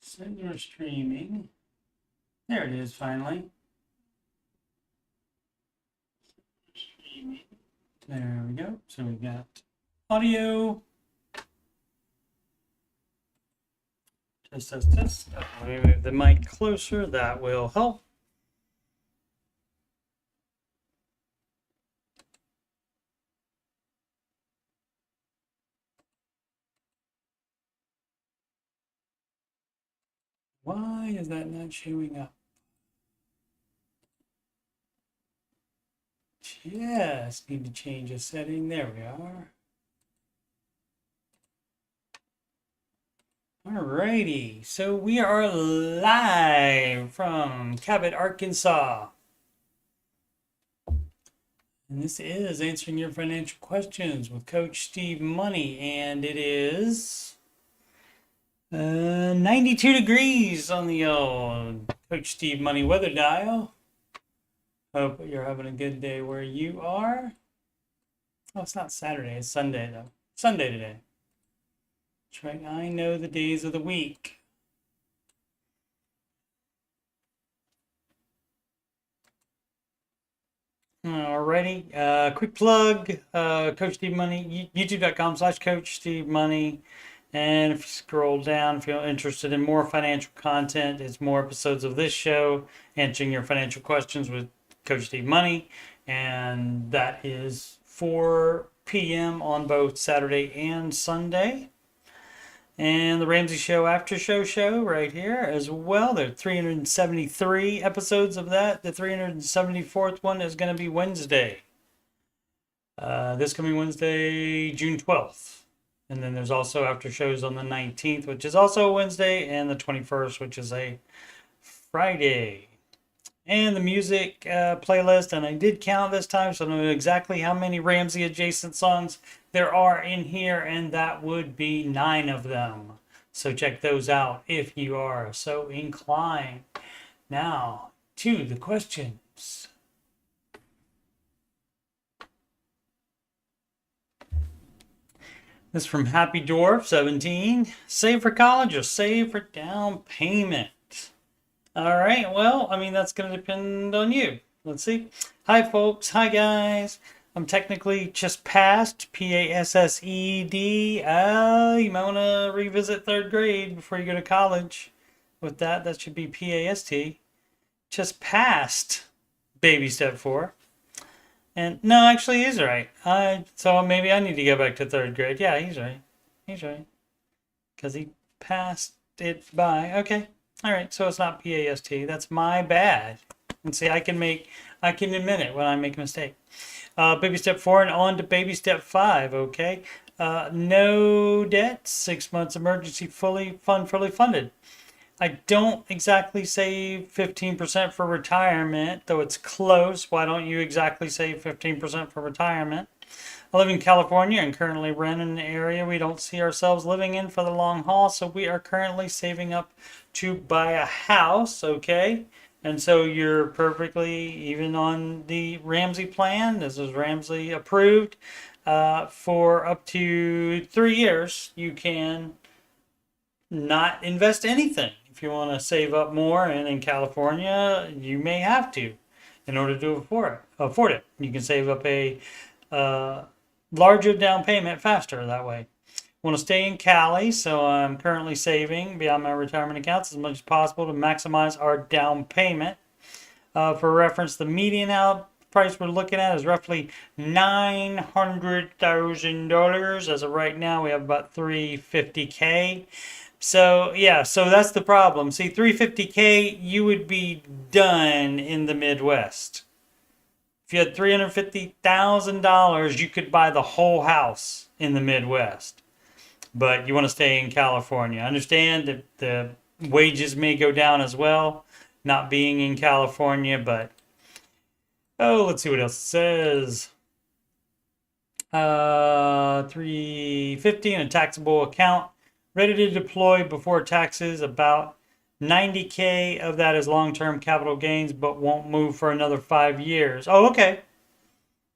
Sender streaming. There it is, finally. Streaming. There we go. So we got audio. Test, test, test. Let me move the mic closer. That will help. Why is that not showing up? Just need to change a setting. There we are. Alrighty, so we are live from Cabot, Arkansas. And this is Answering Your Financial Questions with Coach Steve Money. And it is 92 degrees on the old Coach Steve Money weather dial. Hope you're having a good day where you are. Oh, it's not Saturday, it's Sunday though. Sunday today. That's right, I know the days of the week. Alrighty, quick plug, Coach Steve Money, youtube.com/Coach Steve Money. And if you scroll down, if you're interested in more financial content, it's more episodes of this show, Answering Your Financial Questions with Coach Steve Money. And that is 4 p.m. on both Saturday and Sunday. And the Ramsey Show After Show right here as well. There are 373 episodes of that. The 374th one is going to be Wednesday. This coming Wednesday, June 12th. And then there's also after shows on the 19th, which is also a Wednesday, and the 21st, which is a Friday. And the music playlist, and I did count this time, so I know exactly how many Ramsey adjacent songs there are in here, and that would be 9 of them. So check those out if you are so inclined. Now, to the questions. This is from Happy Dwarf 17. Save for college or save for down payment? All right, well, I mean, that's going to depend on you. Let's see. Hi, folks. Hi, guys. I'm technically just past PASSED. You might want to revisit 3rd grade before you go to college. With that, that should be PAST. Just past baby step 4. And no, actually, he's right. So maybe I need to go back to 3rd grade. Yeah, he's right. He's right. Because he passed it by. Okay. All right. So it's not PAST. That's my bad. And see, I can admit it when I make a mistake. Baby step 4 and on to baby step 5. Okay. No debt. 6 months emergency fully funded. I don't exactly save 15% for retirement, though it's close. Why don't you exactly save 15% for retirement? I live in California and currently rent in an area we don't see ourselves living in for the long haul, so we are currently saving up to buy a house, okay? And so you're perfectly even on the Ramsey plan. This is Ramsey approved. For up to 3 years, you can not invest anything. If you want to save up more, and in California, you may have to in order to afford it. You can save up a larger down payment faster that way. Want to stay in Cali, so I'm currently saving beyond my retirement accounts as much as possible to maximize our down payment. For reference, the median out price we're looking at is roughly $900,000. As of right now, we have about $350K. So yeah, so that's the problem. See, $350K, you would be done in the Midwest. If you had $350,000, you could buy the whole house in the Midwest. But you want to stay in California. I understand that the wages may go down as well, not being in California, but let's see what else it says. $350 in a taxable account. Ready to deploy before taxes. About $90K of that is long-term capital gains, but won't move for another 5 years. Oh, okay.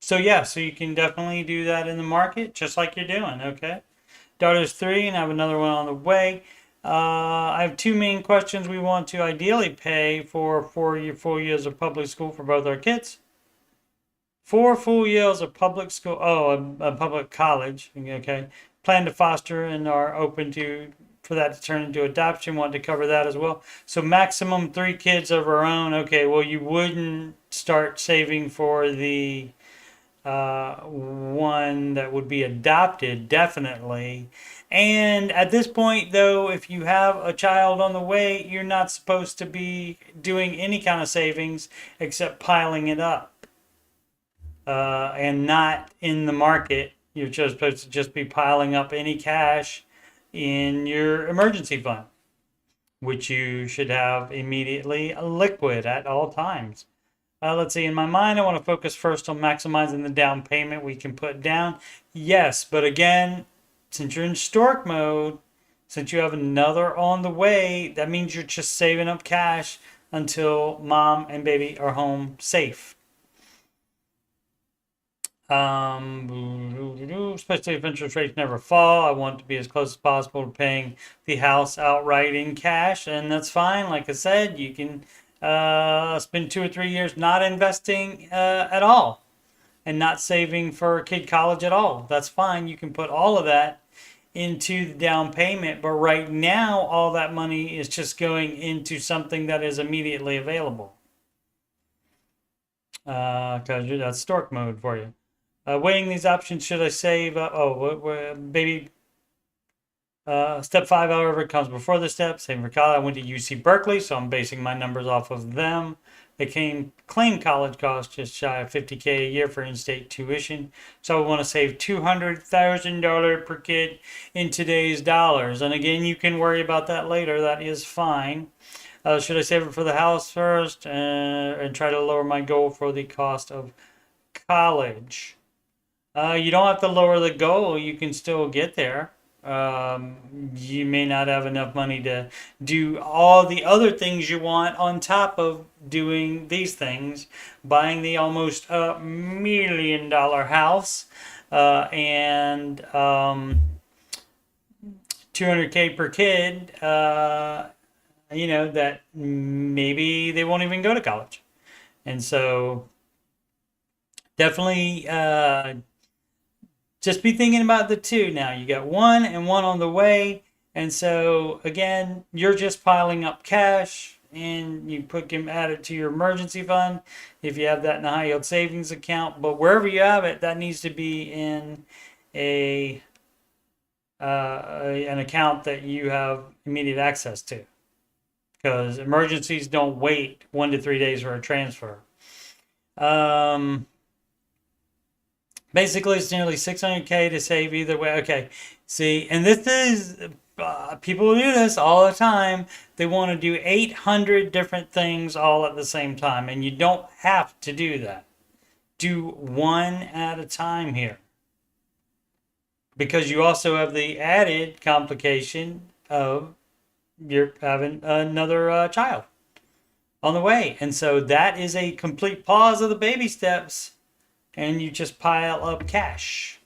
So yeah, so you can definitely do that in the market, just like you're doing, okay? Daughter's 3, and I have another one on the way. I have two main questions. We want to ideally pay for 4 full years of public school for both our kids. 4 full years of public school, a public college, okay. Plan to foster and are open to for that to turn into adoption. Want to cover that as well. So maximum 3 kids of our own. Okay, well you wouldn't start saving for the one that would be adopted, definitely. And at this point, though, if you have a child on the way, you're not supposed to be doing any kind of savings except piling it up. And not in the market. You're just supposed to just be piling up any cash in your emergency fund, which you should have immediately liquid at all times. Let's see, in my mind, I want to focus first on maximizing the down payment we can put down. Yes, but again, since you're in stork mode, since you have another on the way, that means you're just saving up cash until mom and baby are home safe. Especially if interest rates never fall. I want to be as close as possible to paying the house outright in cash, and that's fine. Like I said, you can spend 2 or 3 years not investing at all and not saving for kid college at all. That's fine. You can put all of that into the down payment, but right now all that money is just going into something that is immediately available. Because that's stork mode for you. Weighing these options, should I save? Baby. Step 5, however, comes before the step. Saving for college. I went to UC Berkeley, so I'm basing my numbers off of them. They claim college costs just shy of $50K a year for in-state tuition. So I want to save $200,000 per kid in today's dollars. And again, you can worry about that later. That is fine. Should I save it for the house first and try to lower my goal for the cost of college? You don't have to lower the goal. You can still get there. You may not have enough money to do all the other things you want on top of doing these things. Buying the almost $1 million house and 200K per kid, that maybe they won't even go to college. And so definitely just be thinking about the two now. You got one and one on the way. And so, again, you're just piling up cash and you add it to your emergency fund if you have that in a high yield savings account. But wherever you have it, that needs to be in an account that you have immediate access to. Because emergencies don't wait 1 to 3 days for a transfer. Basically, it's nearly 600K to save either way. Okay, see, and this is, people do this all the time. They want to do 800 different things all at the same time, and you don't have to do that. Do one at a time here. Because you also have the added complication of you're having another child on the way. And so that is a complete pause of the baby steps. And you just pile up cash.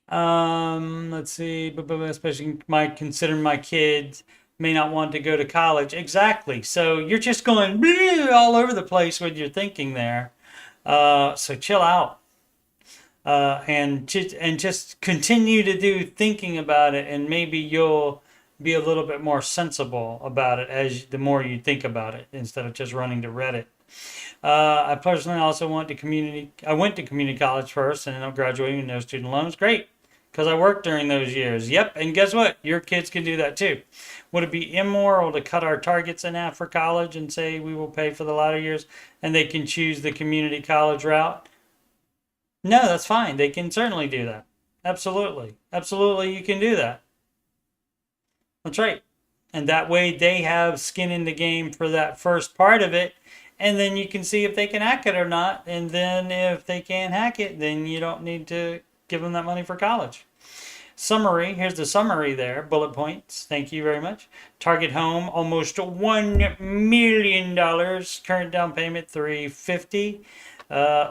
Let's see, especially considering my kids may not want to go to college. Exactly. So you're just going all over the place with your thinking there. So chill out. And just continue to do thinking about it, and maybe you'll be a little bit more sensible about it the more you think about it instead of just running to Reddit. I personally also went to community college first and ended up graduating with no student loans. Great, because I worked during those years. Yep, and guess what? Your kids can do that too. Would it be immoral to cut our targets in half for college and say we will pay for the latter years and they can choose the community college route? No, that's fine. They can certainly do that. Absolutely. Absolutely, you can do that. That's right. And that way they have skin in the game for that first part of it. And then you can see if they can hack it or not. And then if they can't hack it, then you don't need to give them that money for college. Summary. Here's the summary there. Bullet points. Thank you very much. Target home, almost $1 million. Current down payment, $350.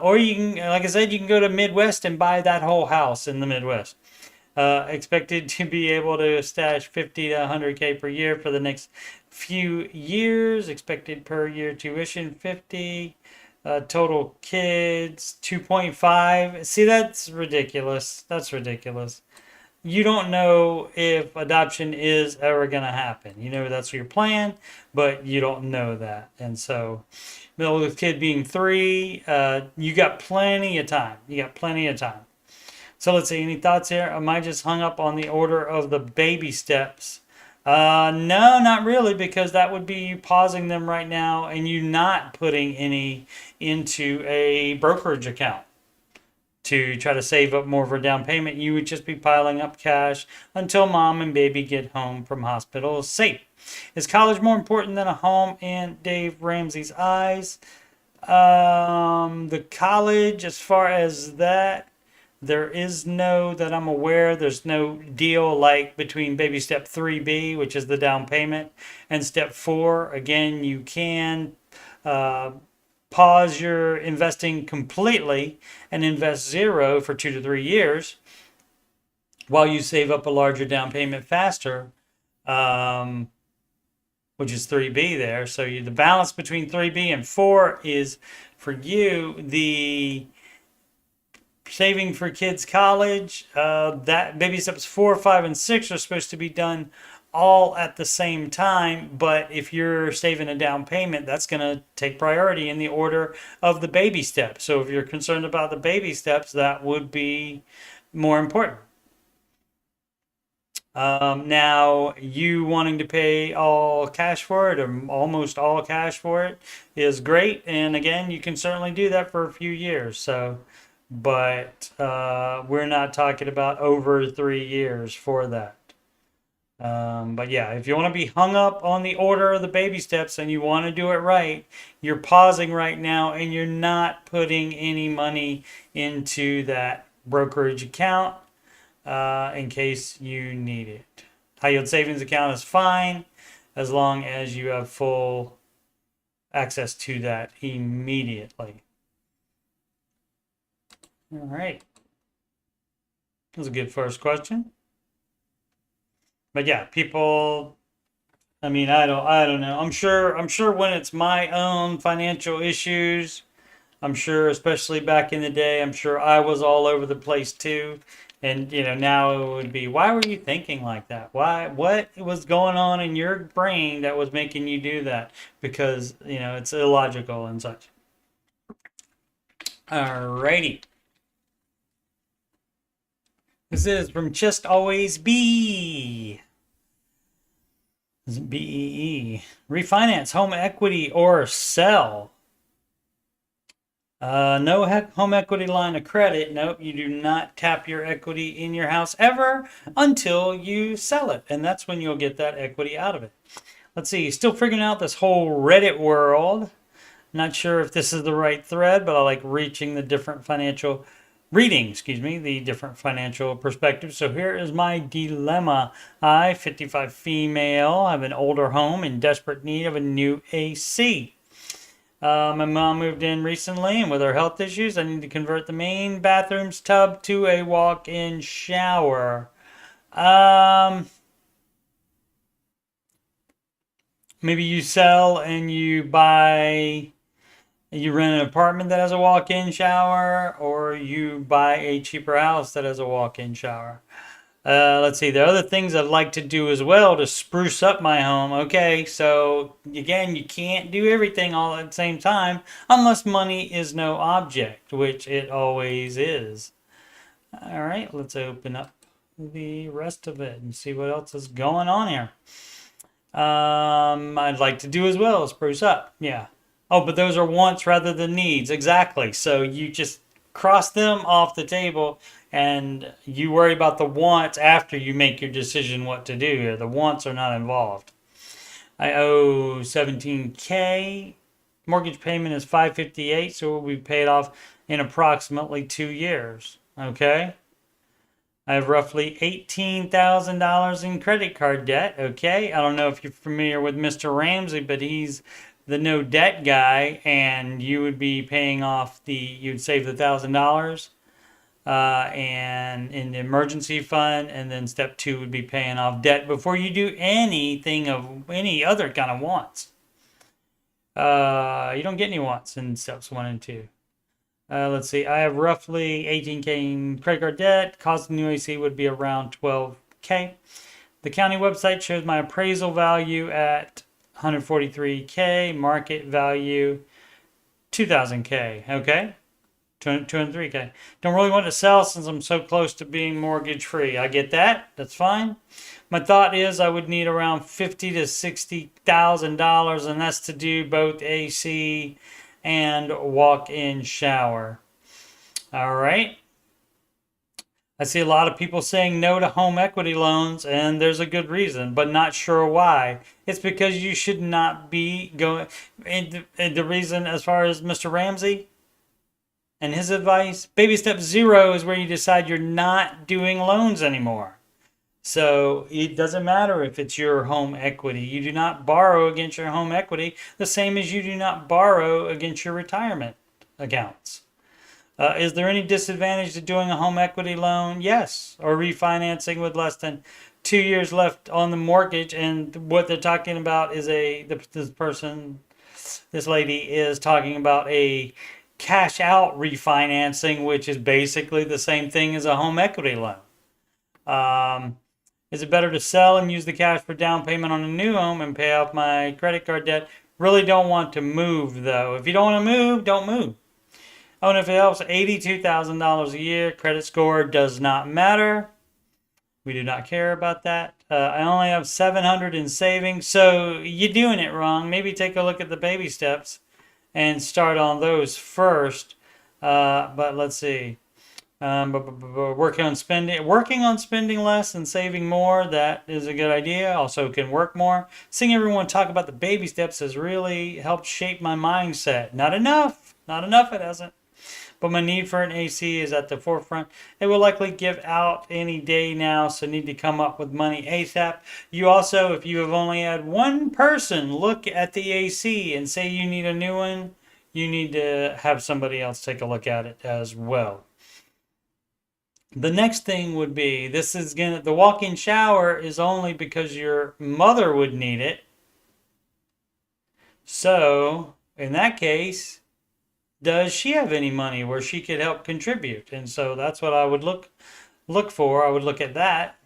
Or you can, like I said, you can go to Midwest and buy that whole house in the Midwest. Expected to be able to stash 50 to 100K per year for the next few years. Expected per year tuition 50. Total kids 2.5. See, that's ridiculous. That's ridiculous. You don't know if adoption is ever going to happen. You know that's your plan, but you don't know that. And so, with kid being 3, you got plenty of time. You got plenty of time. So let's see, any thoughts here? Am I just hung up on the order of the baby steps? No, not really, because that would be you pausing them right now and you not putting any into a brokerage account to try to save up more for down payment. You would just be piling up cash until mom and baby get home from hospital safe. Is college more important than a home in Dave Ramsey's eyes? The college, as far as that, there is no, that I'm aware, there's no deal like between baby step 3B, which is the down payment, and step 4. Again, you can pause your investing completely and invest 0 for 2 to 3 years while you save up a larger down payment faster, which is 3B there. So the balance between 3B and 4 is, for you, the saving for kids' college. That baby steps 4, 5, and 6 are supposed to be done all at the same time, but if you're saving a down payment, that's going to take priority in the order of the baby steps. So if you're concerned about the baby steps, that would be more important. Now, you wanting to pay all cash for it, or almost all cash for it, is great. And again, you can certainly do that for a few years. So, but we're not talking about over 3 years for that. But yeah, if you want to be hung up on the order of the baby steps and you want to do it right, you're pausing right now and you're not putting any money into that brokerage account in case you need it. High yield savings account is fine as long as you have full access to that immediately. All right. That was a good first question. But yeah, people, I mean, I don't know. I'm sure when it's my own financial issues, I'm sure, especially back in the day, I'm sure I was all over the place too. And now it would be, why were you thinking like that? What was going on in your brain that was making you do that? Because, it's illogical and such. Alrighty. This is from Just Always B. This is BEE. Refinance, home equity, or sell. No home equity line of credit. Nope, you do not tap your equity in your house ever until you sell it. And that's when you'll get that equity out of it. Let's see, still figuring out this whole Reddit world. Not sure if this is the right thread, but I like reading the different financial perspectives. So here is my dilemma. I, 55 female, have an older home in desperate need of a new AC. My mom moved in recently, and with her health issues, I need to convert the main bathroom's tub to a walk-in shower. Maybe you sell and you rent an apartment that has a walk-in shower, or you buy a cheaper house that has a walk-in shower. Let's see, there are other things I'd like to do as well to spruce up my home. Okay, so again, you can't do everything all at the same time unless money is no object, which it always is. All right, let's open up the rest of it and see what else is going on here. I'd like to do as well, spruce up. Yeah. Oh, but those are wants rather than needs. Exactly. So you just cross them off the table and you worry about the wants after you make your decision what to do here. The wants are not involved. I owe $17K. Mortgage payment is $558, so it will be paid off in approximately 2 years. Okay. I have roughly $18,000 in credit card debt. Okay. I don't know if you're familiar with Mr. Ramsey, but he's the no debt guy, and you would be paying off you'd save the $1,000. and in the emergency fund, and then step 2 would be paying off debt before you do anything of any other kind of wants. You don't get any wants in steps 1 and 2. Let's see. I have roughly 18K in credit card debt. Cost of new AC would be around 12K. The county website shows my appraisal value at 143K. Market value 2,000K. Okay. 203K. Don't really want to sell since I'm so close to being mortgage free. I get that. That's fine. My thought is I would need around $50,000 to $60,000, and that's to do both AC and walk-in shower. All right. I see a lot of people saying no to home equity loans, and there's a good reason, but not sure why. It's because you should not be going. And the reason, as far as Mr. Ramsey and his advice, baby step 0 is where you decide you're not doing loans anymore. So it doesn't matter if it's your home equity. You do not borrow against your home equity, the same as you do not borrow against your retirement accounts. Is there any disadvantage to doing a home equity loan? Yes. Or refinancing with less than 2 years left on the mortgage. And what they're talking about is this lady is talking about a cash out refinancing, which is basically the same thing as a home equity loan. Is it better to sell and use the cash for down payment on a new home and pay off my credit card debt? Really don't want to move, though. If you don't want to move, don't move. Oh, and if it helps, $82,000 a year. Credit score does not matter. We do not care about that. I only have $700 in savings, so you're doing it wrong. Maybe take a look at the baby steps and start on those first. But let's see. Working on spending less and saving more, that is a good idea. Also can work more. Seeing everyone talk about the baby steps has really helped shape my mindset. Not enough it hasn't. But my need for an AC is at the forefront. It will likely give out any day now, so need to come up with money ASAP. You also, if you have only had one person look at the AC and say you need a new one, you need to have somebody else take a look at it as well. The next thing would be, the walk-in shower is only because your mother would need it. So, in that case, does she have any money where she could help contribute? And so that's what I would look for. I would look at that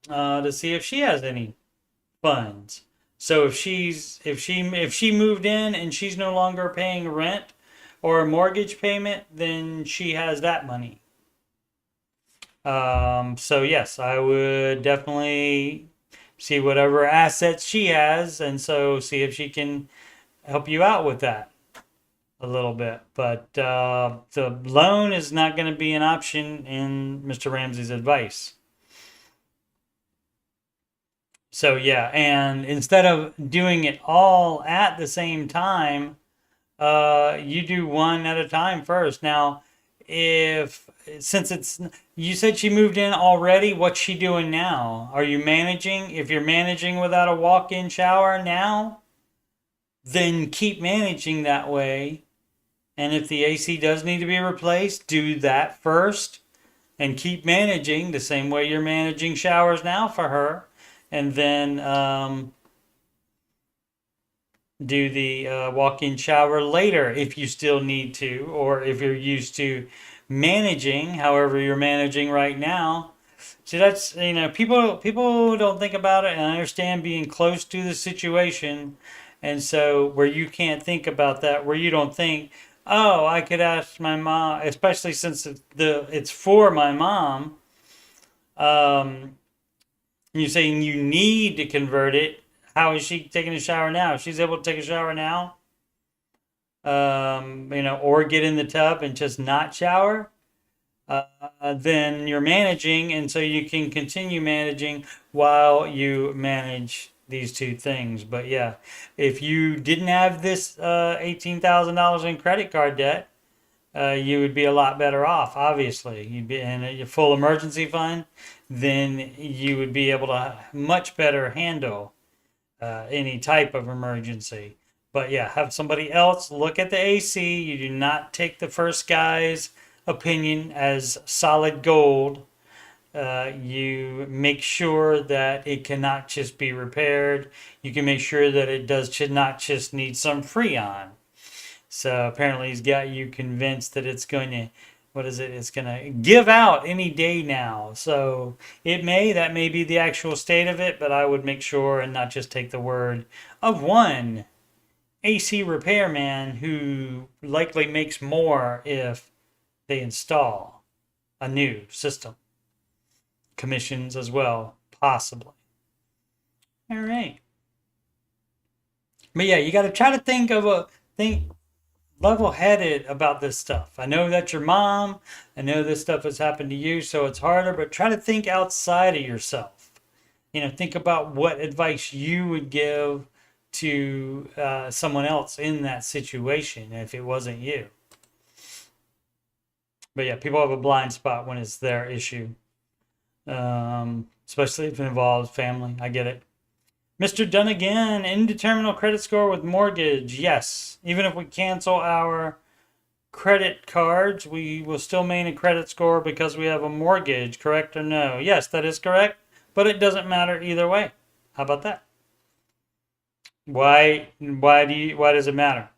to see if she has any funds. So if she moved in and she's no longer paying rent or a mortgage payment, then she has that money. So yes, I would definitely see whatever assets she has, and so see if she can help you out with that a little bit. But the loan is not going to be an option in Mr. Ramsey's advice. So yeah, and instead of doing it all at the same time, you do one at a time first. Now, since you said she moved in already, what's she doing now? Are you managing? If you're managing without a walk-in shower now, then keep managing that way. And if the AC does need to be replaced, do that first and keep managing the same way you're managing showers now for her. And then do the walk-in shower later if you still need to, or if you're used to managing however you're managing right now. See, that's, people don't think about it, and I understand being close to the situation, and so where you can't think about that, where you don't think, oh, I could ask my mom, especially since it's for my mom. You're saying you need to convert it. How is she taking a shower now? If she's able to take a shower now, or get in the tub and just not shower, then you're managing, and so you can continue managing while you manage these two things. But yeah, if you didn't have this $18,000 in credit card debt, you would be a lot better off. Obviously, you'd be in a full emergency fund, then you would be able to much better handle any type of emergency. But yeah, have somebody else look at the AC. You do not take the first guy's opinion as solid gold. You make sure that it cannot just be repaired. You can make sure that it should not just need some Freon. So apparently he's got you convinced that it's going to, what is it? It's going to give out any day now. So that may be the actual state of it, but I would make sure and not just take the word of one AC repairman who likely makes more if they install a new system. Commissions as well, possibly. All right. But yeah, you got to try to think level-headed about this stuff. I know that's your mom. I know this stuff has happened to you, so it's harder, but try to think outside of yourself. Think about what advice you would give to someone else in that situation if it wasn't you. But yeah, people have a blind spot when it's their issue, especially if it involves family. I get it. Mr. Dunnigan, indeterminate credit score with mortgage. Yes. Even if we cancel our credit cards, we will still maintain a credit score because we have a mortgage, correct or no? Yes, that is correct, but it doesn't matter either way. How about that? Why does it matter?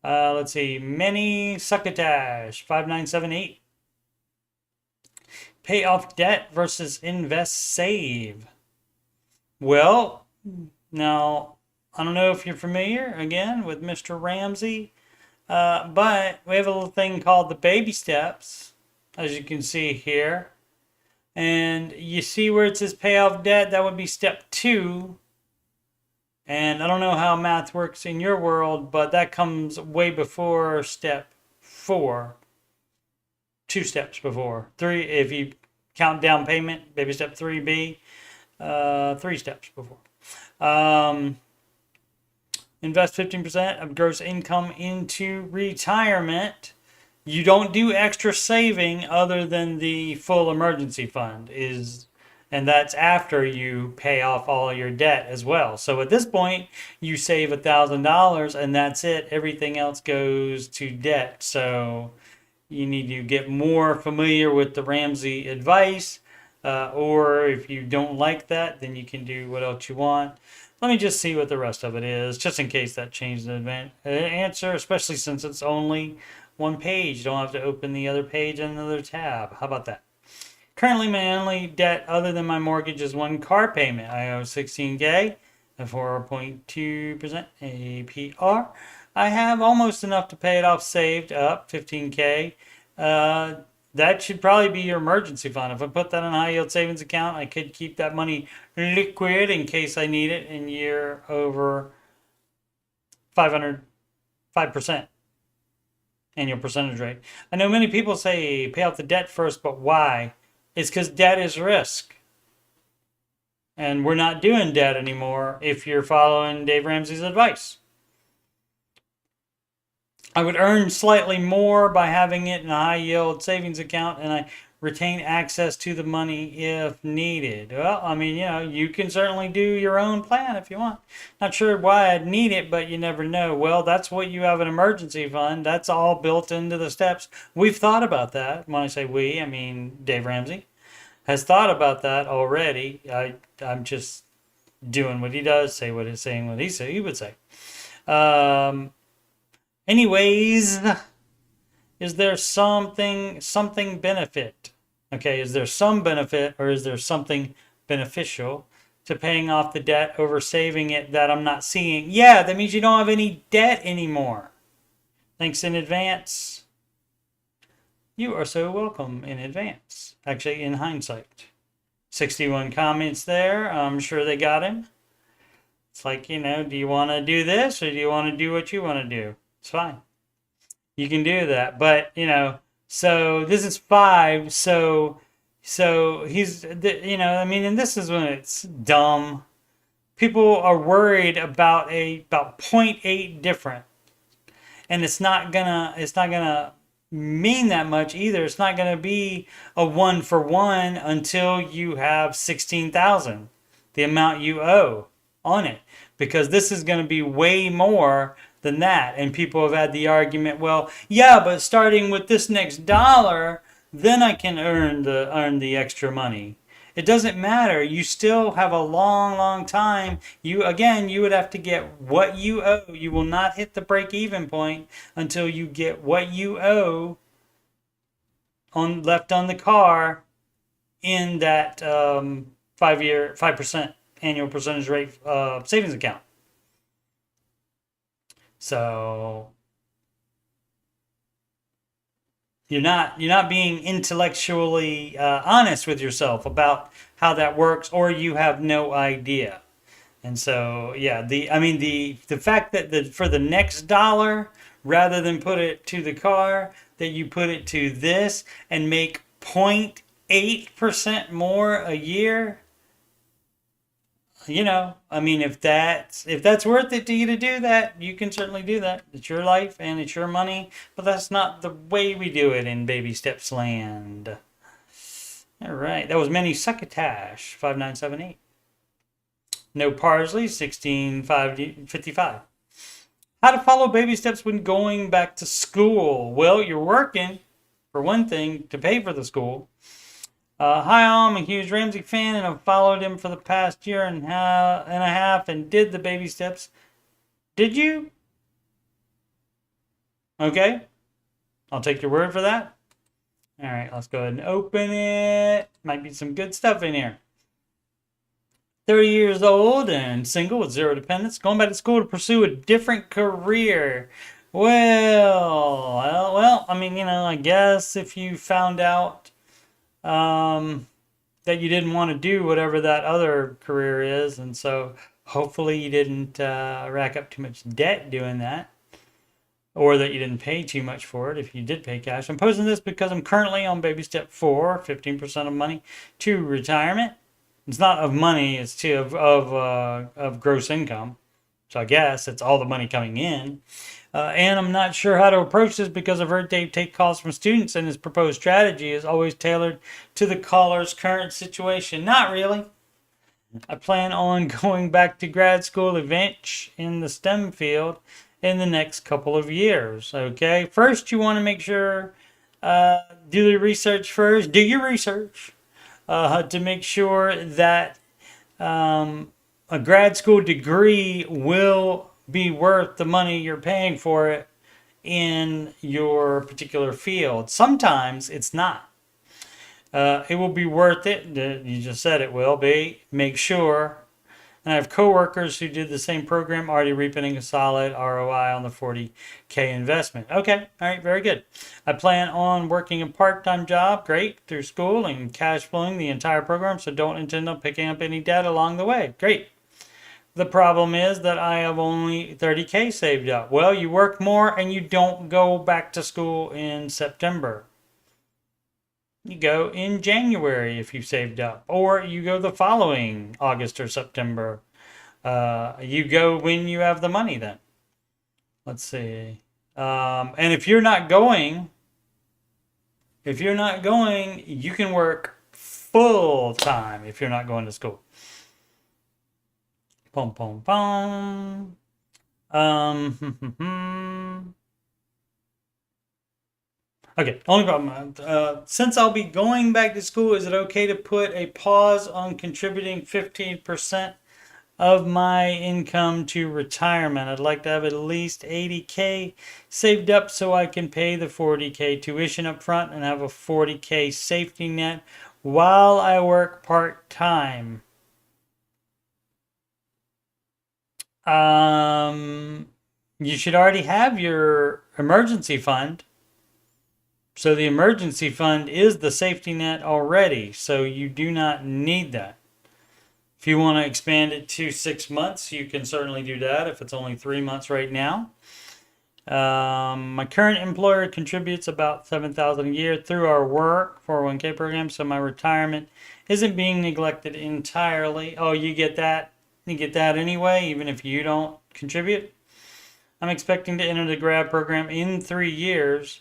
Let's see. Many Succotash, 5978. Pay off debt versus invest save. Well, now, I don't know if you're familiar, again, with Mr. Ramsey, but we have a little thing called the baby steps, as you can see here. And you see where it says pay off debt, that would be step 2. And I don't know how math works in your world, but that comes way before step 4. 2 steps before. 3, if you count down payment, baby step 3B, 3 steps before. Invest 15% of gross income into retirement. You don't do extra saving other than the full emergency fund and that's after you pay off all your debt as well. So at this point, you save $1,000 and that's it. Everything else goes to debt. So you need to get more familiar with the Ramsey advice. Or if you don't like that, then you can do what else you want. Let me just see what the rest of it is, just in case that changed the answer, especially since it's only one page. You don't have to open the other page in another tab. How about that? Currently, my only debt other than my mortgage is one car payment. I owe $16K at 4.2% APR. I have almost enough to pay it off saved up, $15K. That should probably be your emergency fund. If I put that in a high yield savings account, I could keep that money liquid in case I need it in year over 5% annual percentage rate. I know many people say pay off the debt first, but why? It's because debt is risk. And we're not doing debt anymore if you're following Dave Ramsey's advice. I would earn slightly more by having it in a high yield savings account and I retain access to the money if needed. Well, I mean, you can certainly do your own plan if you want. Not sure why I'd need it, but you never know. Well, that's what you have an emergency fund. That's all built into the steps. We've thought about that. When I say we, I mean Dave Ramsey has thought about that already. I'm just doing what he does, saying what he would say. Anyways, is there something benefit? Okay, is there some benefit or is there something beneficial to paying off the debt over saving it that I'm not seeing? Yeah, that means you don't have any debt anymore. Thanks in advance. You are so welcome in advance. Actually, in hindsight. 61 comments there. I'm sure they got him. It's like, do you want to do this or do you want to do what you want to do? It's fine. You can do that. But, so this is 5. So he's, and this is when it's dumb. People are worried about 0.8 different. And it's not gonna mean that much either. It's not gonna be a 1-for-1 until you have 16,000, the amount you owe on it. Because this is gonna be way more than that. And people have had the argument, well, yeah, but starting with this next dollar, then I can earn the extra money. It doesn't matter. You still have a long, long time. You would have to get what you owe. You will not hit the break-even point until you get what you owe left on the car in that 5% annual percentage rate savings account. So you're not being intellectually honest with yourself about how that works, or you have no idea. And so, yeah, the fact that for the next dollar, rather than put it to the car, that you put it to this and make 0.8% more a year, if that's worth it to you to do that, you can certainly do that. It's your life and it's your money, but that's not the way we do it in Baby Steps land. All right, that was Many Succotash 5978. No Parsley 16555. How to follow baby steps when going back to school? Well, you're working, for one thing, to pay for the school. Hi, I'm a huge Ramsey fan, and I've followed him for the past year and a half and did the baby steps. Did you? Okay. I'll take your word for that. All right, let's go ahead and open it. Might be some good stuff in here. 30 years old and single with zero dependents. Going back to school to pursue a different career. Well, I guess if you found out that you didn't want to do whatever that other career is, and so hopefully you didn't rack up too much debt doing that, or that you didn't pay too much for it if you did pay cash. I'm posting this because I'm currently on baby step 4, 15% of money to retirement. It's not of money, it's of gross income. So I guess it's all the money coming in. And I'm not sure how to approach this because I've heard Dave take calls from students, and his proposed strategy is always tailored to the caller's current situation. Not really. I plan on going back to grad school eventually in the STEM field in the next couple of years. Okay, first you want to make sure, do the research first. Do your research to make sure that a grad school degree will be worth the money you're paying for it in your particular field. Sometimes it's not. It will be worth it. You just said it will be. Make sure. And I have coworkers who did the same program, already reaping a solid ROI on the 40K investment. Okay, all right, very good. I plan on working a part-time job, great, through school and cash flowing the entire program, so don't intend on picking up any debt along the way. Great. The problem is that I have only 30K saved up. Well, you work more and you don't go back to school in September. You go in January if you've saved up, or you go the following August or September. You go when you have the money then. Let's see. And if you're not going, you can work full time if you're not going to school. Boom, boom, boom. Okay, only problem. Since I'll be going back to school, is it okay to put a pause on contributing 15% of my income to retirement? I'd like to have at least 80K saved up so I can pay the 40K tuition up front and have a 40K safety net while I work part-time. You should already have your emergency fund. So the emergency fund is the safety net already. So you do not need that. If you want to expand it to 6 months, you can certainly do that if it's only 3 months right now. My current employer contributes about $7,000 a year through our work 401k program. So my retirement isn't being neglected entirely. Oh, you get that? You get that anyway, even if you don't contribute. I'm expecting to enter the grad program in 3 years.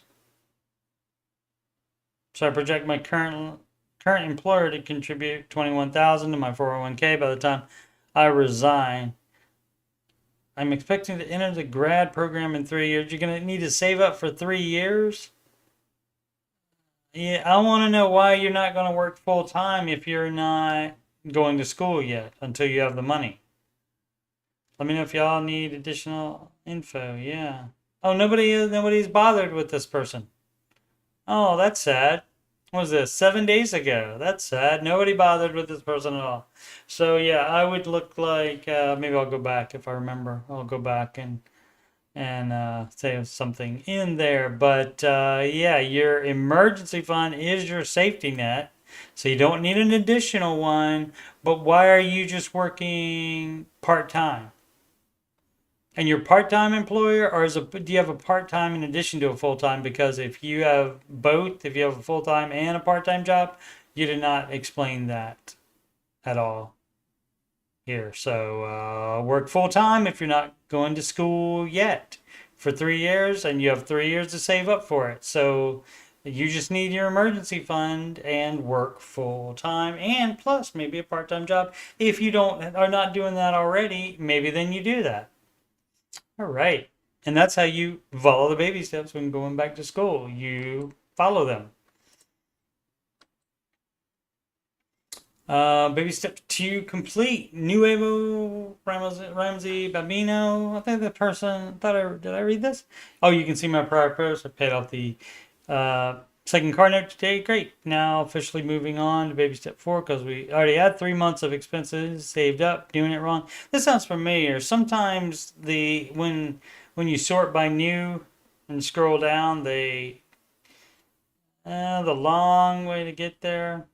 So I project my current employer to contribute $21,000 to my 401k by the time I resign. I'm expecting to enter the grad program in 3 years. You're going to need to save up for 3 years? Yeah, I want to know why you're not going to work full time if you're not going to school yet until you have the money. Let me know if y'all need additional info. Yeah. Oh, nobody's bothered with this person. Oh, that's sad. What was this? 7 days ago. That's sad. Nobody bothered with this person at all. So yeah, I would look like maybe I'll go back if I remember. I'll go back and say something in there. But yeah, your emergency fund is your safety net, so you don't need an additional one. But why are you just working part time? And your part-time employer, or do you have a part-time in addition to a full-time? Because if you have both, if you have a full-time and a part-time job, you did not explain that at all here. So work full-time if you're not going to school yet for 3 years, and you have 3 years to save up for it. So you just need your emergency fund and work full-time, and plus maybe a part-time job. If you are not doing that already, maybe then you do that. All right. And that's how you follow the baby steps when going back to school. You follow them. Baby step 2 complete. Nuevo Ramsey Babino. I think the person did I read this? Oh, you can see my prior post. I paid off the second car note today. Great. Now officially moving on to baby step 4 because we already had 3 months of expenses saved up. Doing it wrong. This sounds familiar. Sometimes when you sort by new and scroll down, the long way to get there.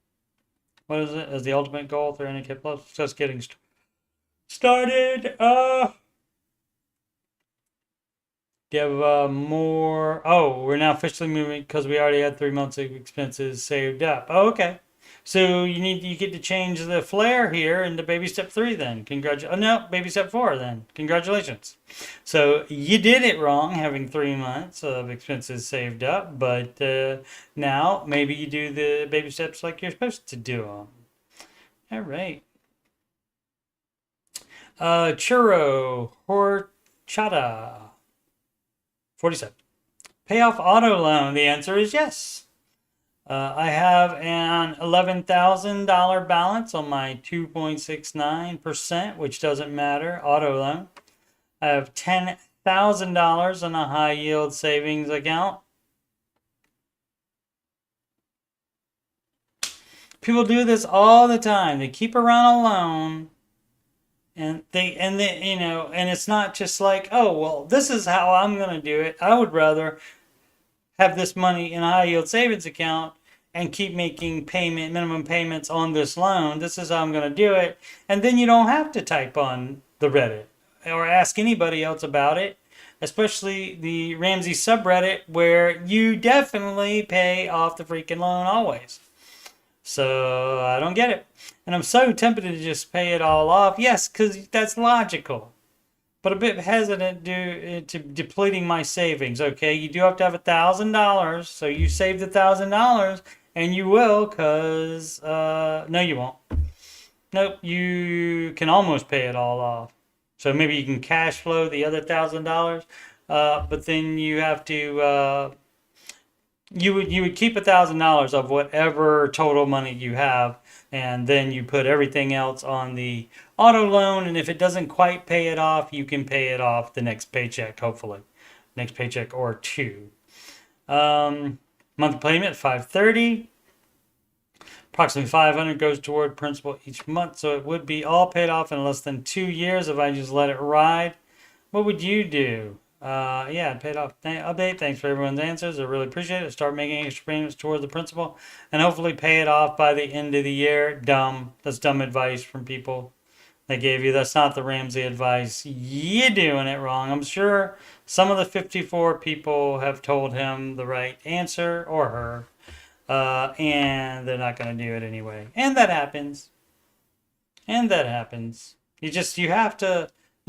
What is it? As the ultimate goal, 300K plus. Just getting started. Do you have more? Oh, we're now officially moving because we already had 3 months of expenses saved up. Oh, okay. So you get to change the flare here into baby step 3 then. Oh no, baby step 4 then. Congratulations. So you did it wrong having 3 months of expenses saved up, but now maybe you do the baby steps like you're supposed to do them. All right. Churro horchata 47. Pay off auto loan. The answer is yes. I have an $11,000 balance on my 2.69%, which doesn't matter, auto loan. I have $10,000 on a high yield savings account. People do this all the time. They keep around a loan, and it's not just like, oh, well, this is how I'm going to do it. I would rather have this money in a high yield savings account and keep making minimum payments on this loan. This is how I'm going to do it. And then you don't have to type on the Reddit or ask anybody else about it, especially the Ramsey subreddit where you definitely pay off the freaking loan always. So I don't get it. And I'm so tempted to just pay it all off. Yes, because that's logical. But a bit hesitant due to depleting my savings. Okay, you do have to have $1,000. So you saved $1,000, and you will, because no, you won't. Nope, you can almost pay it all off. So maybe you can cash flow the other $1,000, but then you have to. You would keep $1,000 of whatever total money you have, and then you put everything else on the auto loan, and if it doesn't quite pay it off, you can pay it off the next paycheck, hopefully. Next paycheck or two. Monthly payment, $530. Approximately $500 goes toward principal each month, so it would be all paid off in less than 2 years if I just let it ride. What would you do? Yeah, it paid off. Update. Thanks for everyone's answers. I really appreciate it. Start making extra payments towards the principal and hopefully pay it off by the end of the year. Dumb. That's dumb advice from people they gave you. That's not the Ramsey advice. You're doing it wrong. I'm sure some of the 54 people have told him the right answer or her, and they're not going to do it anyway. And that happens. You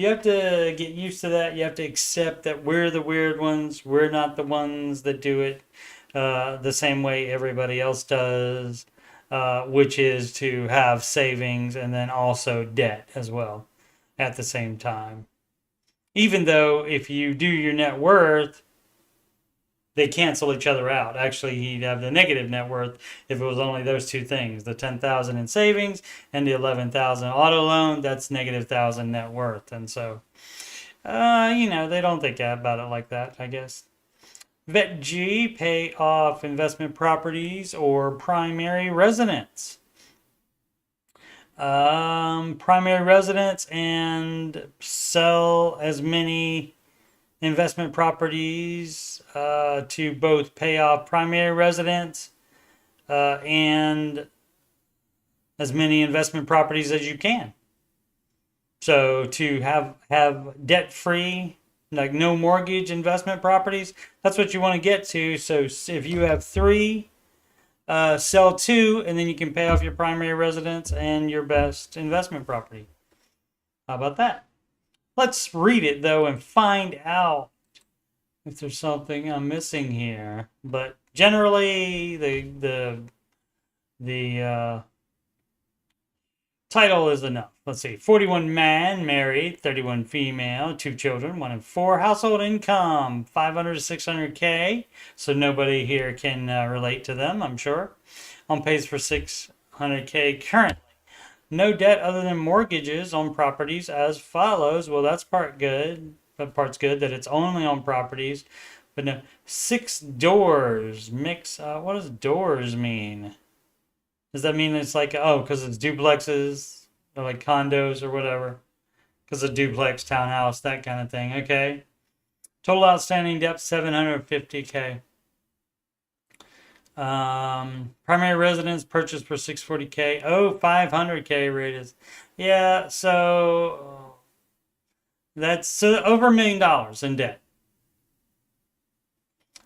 have to get used to that. You have to accept that we're the weird ones. We're not the ones that do it the same way everybody else does, which is to have savings and then also debt as well at the same time. Even though if you do your net worth, they cancel each other out. Actually, he'd have the negative net worth if it was only those two things: the 10,000 in savings and the 11,000 auto loan. That's negative 1,000 net worth, and so they don't think about it like that, I guess. Vet G, pay off investment properties or primary residence. Primary residence and sell as many investment properties to both pay off primary residence and as many investment properties as you can. So to have debt-free, like no mortgage investment properties, that's what you want to get to. So if you have 3, sell 2, and then you can pay off your primary residence and your best investment property. How about that? Let's read it though and find out if there's something I'm missing here. But generally, the title is enough. Let's see. 41 man, married, 31 female, 2 children, 1 and 4. Household income, 500 to 600K. So nobody here can relate to them, I'm sure. On pace for 600K currently. No debt other than mortgages on properties as follows. Well, that's good. That part's good that it's only on properties. But no, 6 doors. Mix. What does doors mean? Does that mean it's like, because it's duplexes or like condos or whatever? Because a duplex, townhouse, that kind of thing. Okay. Total outstanding debt, 750K. Primary residence purchased for 640K. 500K rated. Yeah, so that's over $1 million in debt.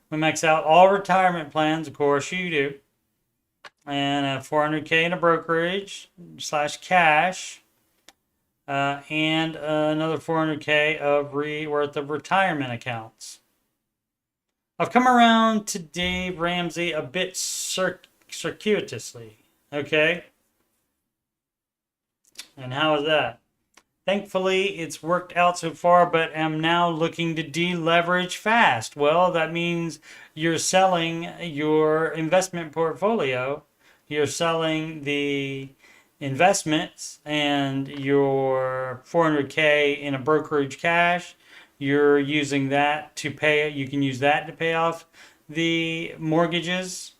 We max out all retirement plans, of course you do. And 400K in a brokerage / cash. And another 400K worth of retirement accounts. I've come around to Dave Ramsey a bit circuitously, okay? And how is that? Thankfully, it's worked out so far, but am now looking to deleverage fast. Well, that means you're selling your investment portfolio. You're selling the investments and your 400K in a brokerage cash. You're using that to pay. You can use that to pay off the mortgages.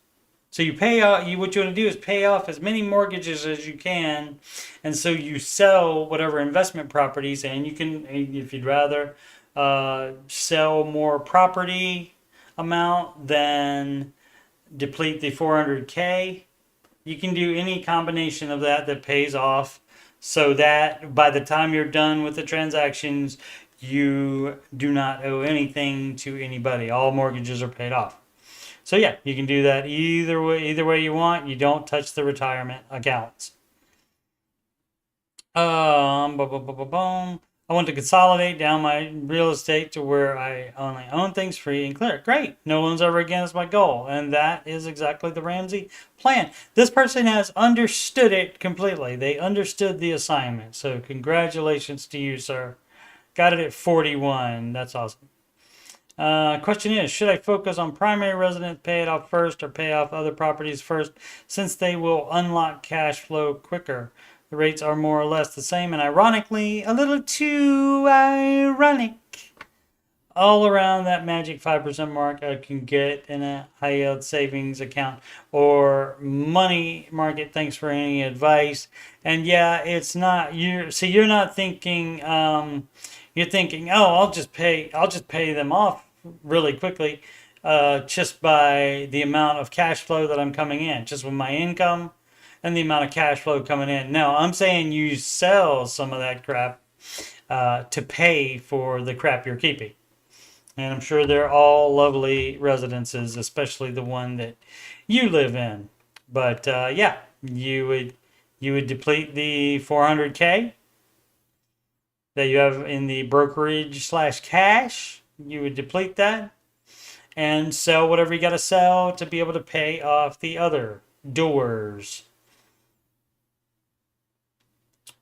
So you pay off. What you want to do is pay off as many mortgages as you can, and so you sell whatever investment properties. And you can, if you'd rather, sell more property amount than deplete the 400K. You can do any combination of that pays off, so that by the time you're done with the transactions, you do not owe anything to anybody. All mortgages are paid off. So yeah, you can do that either way you want. You don't touch the retirement accounts. I want to consolidate down my real estate to where I only own things free and clear. Great. No loans ever again is my goal. And that is exactly the Ramsey plan. This person has understood it completely. They understood the assignment. So congratulations to you, sir. Got it at 41. That's awesome. Question is, should I focus on primary residence, pay it off first, or pay off other properties first, since they will unlock cash flow quicker? The rates are more or less the same, and ironically, a little too ironic. All around that magic 5% mark I can get in a high yield savings account or money market. Thanks for any advice. And yeah, it's not you. See, you're not thinking. You're thinking, I'll just pay them off really quickly, just by the amount of cash flow that I'm coming in, just with my income and the amount of cash flow coming in. No, I'm saying you sell some of that crap to pay for the crap you're keeping. And I'm sure they're all lovely residences, especially the one that you live in. But yeah, you would deplete the 400K that you have in the brokerage / cash. You would deplete that and sell whatever you got to sell to be able to pay off the other doors.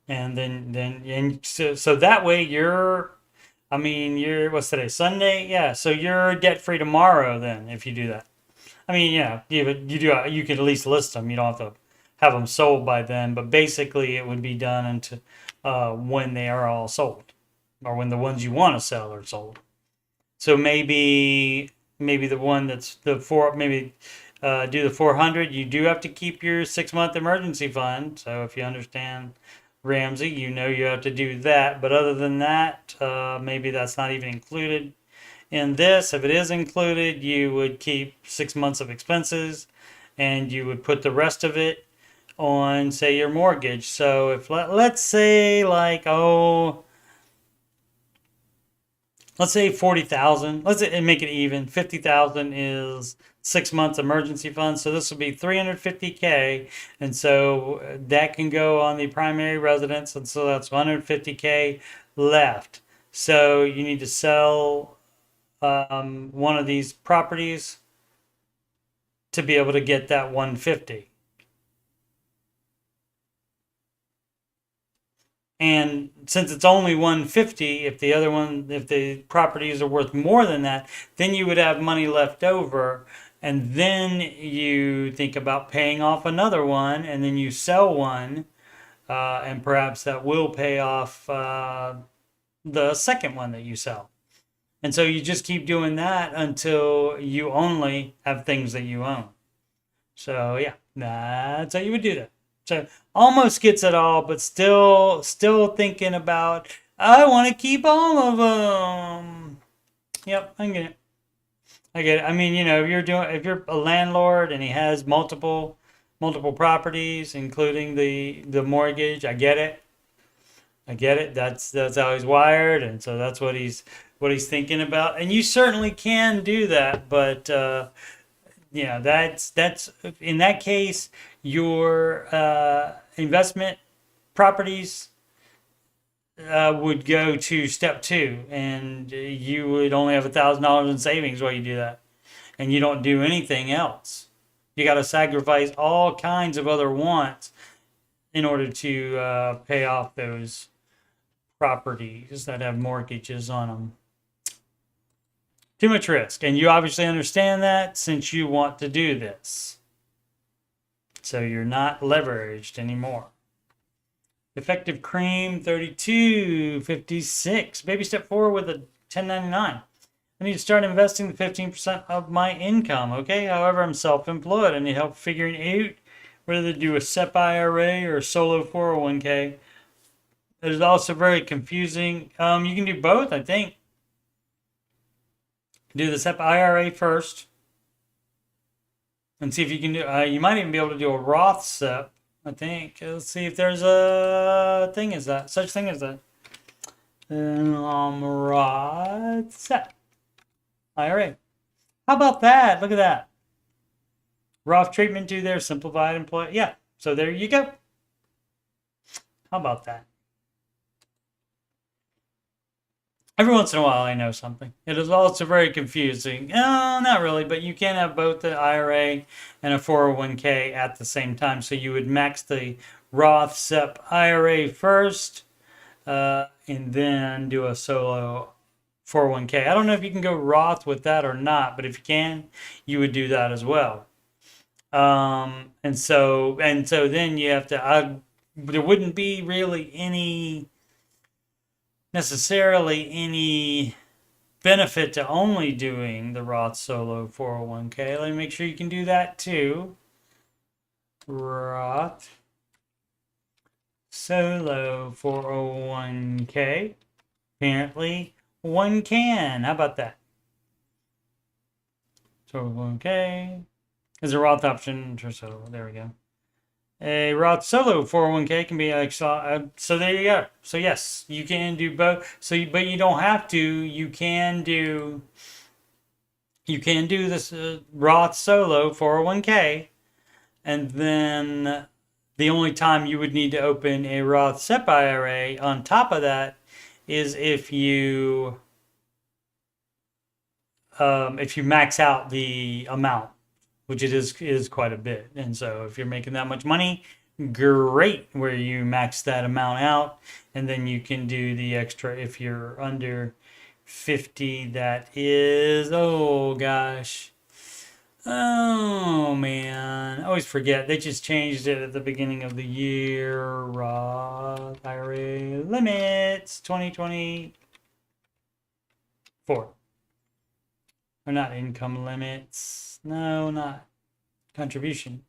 And then so that way you're I mean, what's today? Sunday? Yeah, so you're debt free tomorrow then if you do that. I mean, yeah, you could at least list them. You don't have to have them sold by then, but basically it would be done until when they are all sold, or when the ones you want to sell are sold. So maybe the one that's the four maybe do the 400. You do have to keep your 6 month emergency fund. So if you understand Ramsey, you know you have to do that. But other than that, maybe that's not even included in this. If it is included, you would keep 6 months of expenses, and you would put the rest of it on, say, your mortgage. So if let's say like let's say 40,000. Let's say, and make it even. 50,000 is 6 months emergency fund. So this will be 350K, and so that can go on the primary residence, and so that's 150K left. So you need to sell one of these properties to be able to get that 150. And since it's only 150, if the properties are worth more than that, then you would have money left over. And then you think about paying off another one, and then you sell one, and perhaps that will pay off the second one that you sell. And so you just keep doing that until you only have things that you own. So yeah, that's how you would do that. So almost gets it all, but still thinking about, I want to keep all of them. Yep, I get it. I get it. I mean, if you're a landlord and he has multiple properties, including the mortgage, I get it. I get it. That's how he's wired, and so that's what he's thinking about. And you certainly can do that, but that's in that case, your investment properties would go to step two, and you would only have $1,000 in savings while you do that, and you don't do anything else. You got to sacrifice all kinds of other wants in order to pay off those properties that have mortgages on them. Too much risk, and you obviously understand that since you want to do this. So you're not leveraged anymore. Effective cream 32.56. Baby step 4 with a 1099. I need to start investing the 15% of my income. Okay, however, I'm self-employed. I need help figuring out whether to do a SEP IRA or a solo 401k. It is also very confusing. You can do both, I think. Do the SEP IRA first and see if you can do. You might even be able to do a Roth SEP. I think. Let's see if there's such thing as that. Roth SEP IRA. How about that? Look at that. Roth treatment due there. Simplified employee. Yeah. So there you go. How about that? Every once in a while, I know something. It is also very confusing. No, not really, but you can have both the IRA and a 401k at the same time. So you would max the Roth SEP IRA first, and then do a solo 401k. I don't know if you can go Roth with that or not, but if you can, you would do that as well. And so then you have to. There wouldn't be really necessarily any benefit to only doing the Roth solo 401k. Let me make sure you can do that too. Roth solo 401k. Apparently one can. How about that? 401k is a Roth option. So there we go. A Roth solo 401k can be so there you go. So yes, you can do both. But you don't have to. You can do this Roth solo 401k, and then the only time you would need to open a Roth SEP IRA on top of that is if you max out the amount, which it is quite a bit. And so if you're making that much money, great, where you max that amount out, and then you can do the extra if you're under 50 that is, oh gosh. Oh man, I always forget. They just changed it at the beginning of the year. Roth IRA limits 2024. Or not income limits. No, not contribution.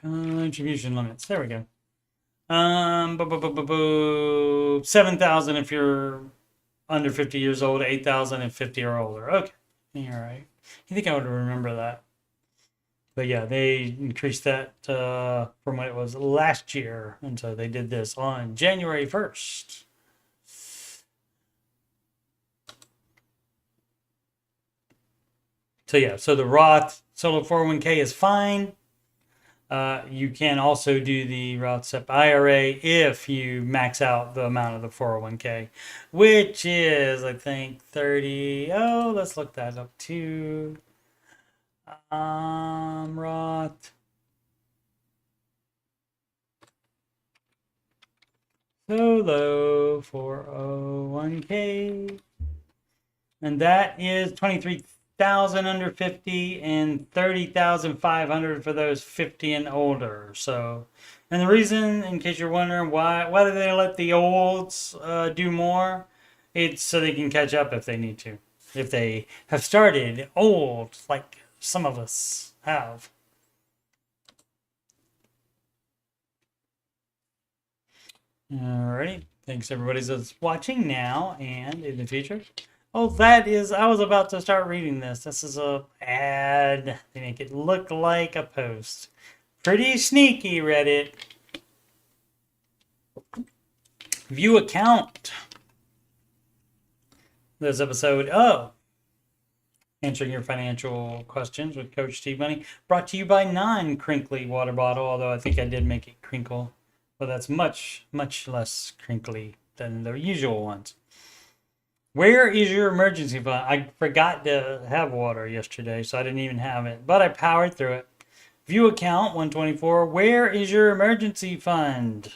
Contribution limits. There we go. 7,000 if you're under 50 years old, 8,000 if 50 or older. Okay. All right. You think I would remember that? But yeah, they increased that from what it was last year. And so they did this on January 1st. So yeah, so the Roth solo 401k is fine. You can also do the Roth SEP IRA if you max out the amount of the 401k, which is, I think, 30. Oh, let's look that up too. Roth solo 401k, and that is 23,000 under 50 and 30,500 for those 50 and older. So, and the reason, in case you're wondering why do they let the olds do more, it's so they can catch up if they need to, if they have started old like some of us have. Alrighty, thanks everybody that's watching now and in the future. Oh, that is, I was about to start reading this. This is a ad. They make it look like a post. Pretty sneaky, Reddit. View account. This episode of Answering Your Financial Questions with Coach Steve Money, brought to you by non-crinkly water bottle, although I think I did make it crinkle. But that's much, much less crinkly than the usual ones. Where is your emergency fund? I forgot to have water yesterday, so I didn't even have it, but I powered through it. View account 124. Where is your emergency fund?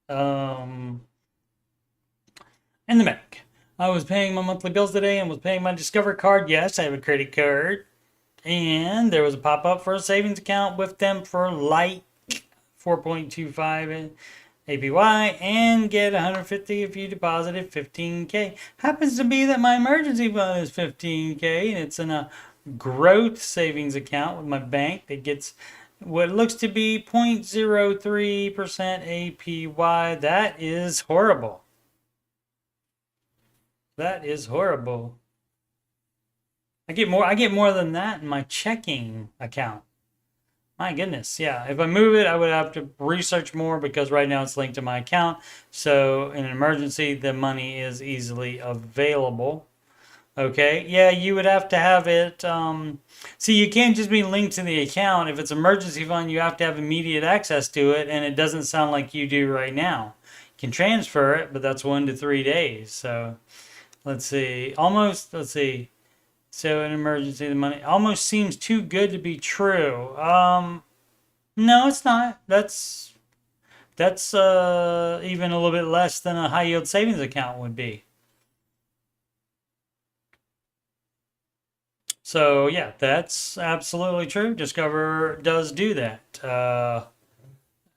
In the bank. I was paying my monthly bills today and was paying my Discover card. Yes, I have a credit card. And there was a pop-up for a savings account with them for like 4.25 APY and get 150 if you deposited 15K. Happens to be that my emergency fund is 15K and it's in a growth savings account with my bank that gets what looks to be 0.03% APY. That is horrible. That is horrible. I get more than that in my checking account. My goodness, yeah. If I move it, I would have to research more because right now it's linked to my account. So in an emergency, the money is easily available. Okay, yeah, you would have to have it. See, you can't just be linked to the account. If it's emergency fund, you have to have immediate access to it, and it doesn't sound like you do right now. You can transfer it, but that's 1 to 3 days. So let's see. Let's see. So an emergency, the money almost seems too good to be true. No, it's not. That's even a little bit less than a high yield savings account would be. So yeah, that's absolutely true. Discover does do that.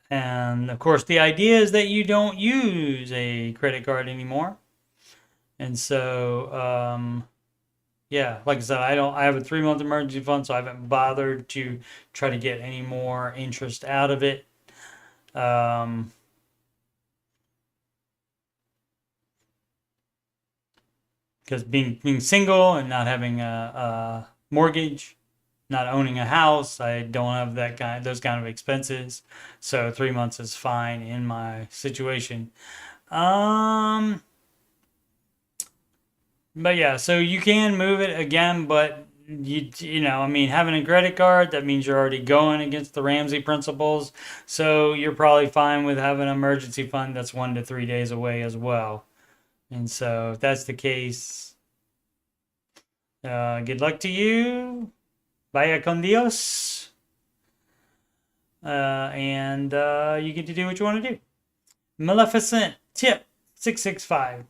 And of course, the idea is that you don't use a credit card anymore. And so, yeah, like I said, I have a 3-month emergency fund, so I haven't bothered to try to get any more interest out of it. Because being single and not having a mortgage, not owning a house, I don't have those kind of expenses. So 3 months is fine in my situation. But yeah, so you can move it again, but you know, I mean, having a credit card, that means you're already going against the Ramsey principles. So you're probably fine with having an emergency fund that's 1 to 3 days away as well. And so if that's the case, good luck to you. Vaya con Dios. And you get to do what you want to do. Maleficent tip 665.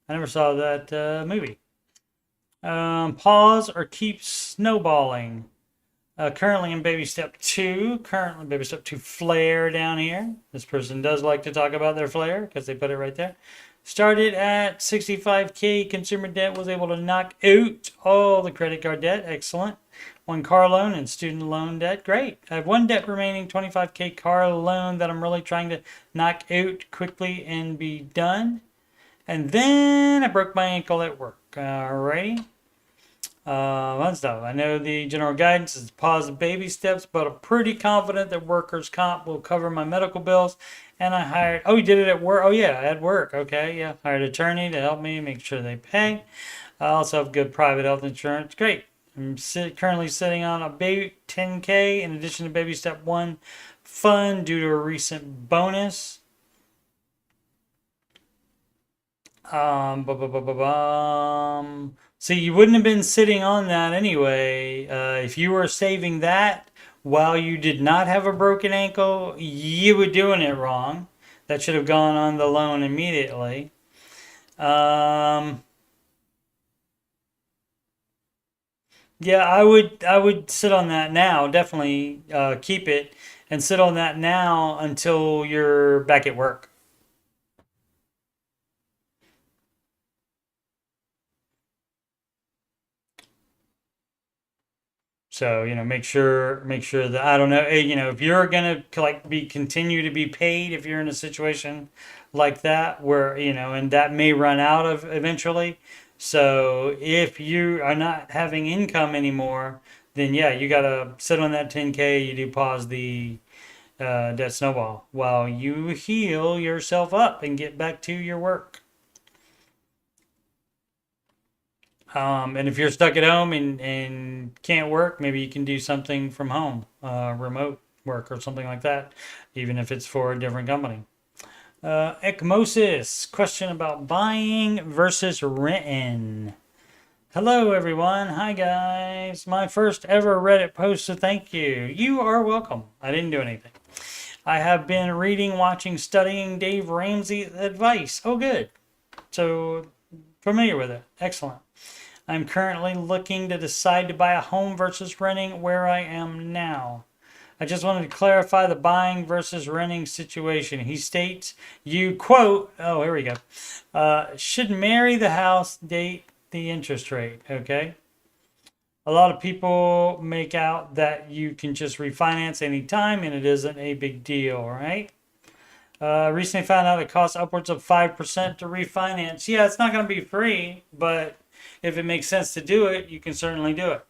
I never saw that movie. Pause or keep snowballing. Currently in baby step 2. Currently baby step 2 flare down here. This person does like to talk about their flare because they put it right there. Started at 65K consumer debt, was able to knock out all the credit card debt. Excellent. One car loan and student loan debt. Great. I have one debt remaining, 25K car loan that I'm really trying to knock out quickly and be done. And then I broke my ankle at work. Alrighty. Fun stuff. I know the general guidance is pause the baby steps, but I'm pretty confident that workers' comp will cover my medical bills. And I hired, oh, you did it at work? Oh, yeah, at work. Okay, yeah. Hired an attorney to help me make sure they pay. I also have good private health insurance. Great. I'm currently sitting on a baby 10K in addition to baby step 1 fund due to a recent bonus. See, you wouldn't have been sitting on that anyway. If you were saving that while you did not have a broken ankle, you were doing it wrong. That should have gone on the loan immediately. Yeah, I would sit on that now. Definitely keep it and sit on that now until you're back at work. So, make sure that I don't know, if you're gonna like be continue to be paid if you're in a situation like that where, and that may run out of eventually. So if you are not having income anymore, then yeah, you gotta sit on that 10K. You do pause the debt snowball while you heal yourself up and get back to your work. And if you're stuck at home and can't work, maybe you can do something from home, remote work or something like that, even if it's for a different company. Ekmosis, question about buying versus renting. Hello, everyone. Hi, guys. My first ever Reddit post, so thank you. You are welcome. I didn't do anything. I have been reading, watching, studying Dave Ramsey's advice. Oh, good. So, familiar with it. Excellent. I'm currently looking to decide to buy a home versus renting where I am now. I just wanted to clarify the buying versus renting situation. He states, you quote, oh, here we go, should marry the house, date the interest rate. Okay. A lot of people make out that you can just refinance anytime and it isn't a big deal, right? Recently found out it costs upwards of 5% to refinance. Yeah, it's not going to be free, but if it makes sense to do it, you can certainly do it.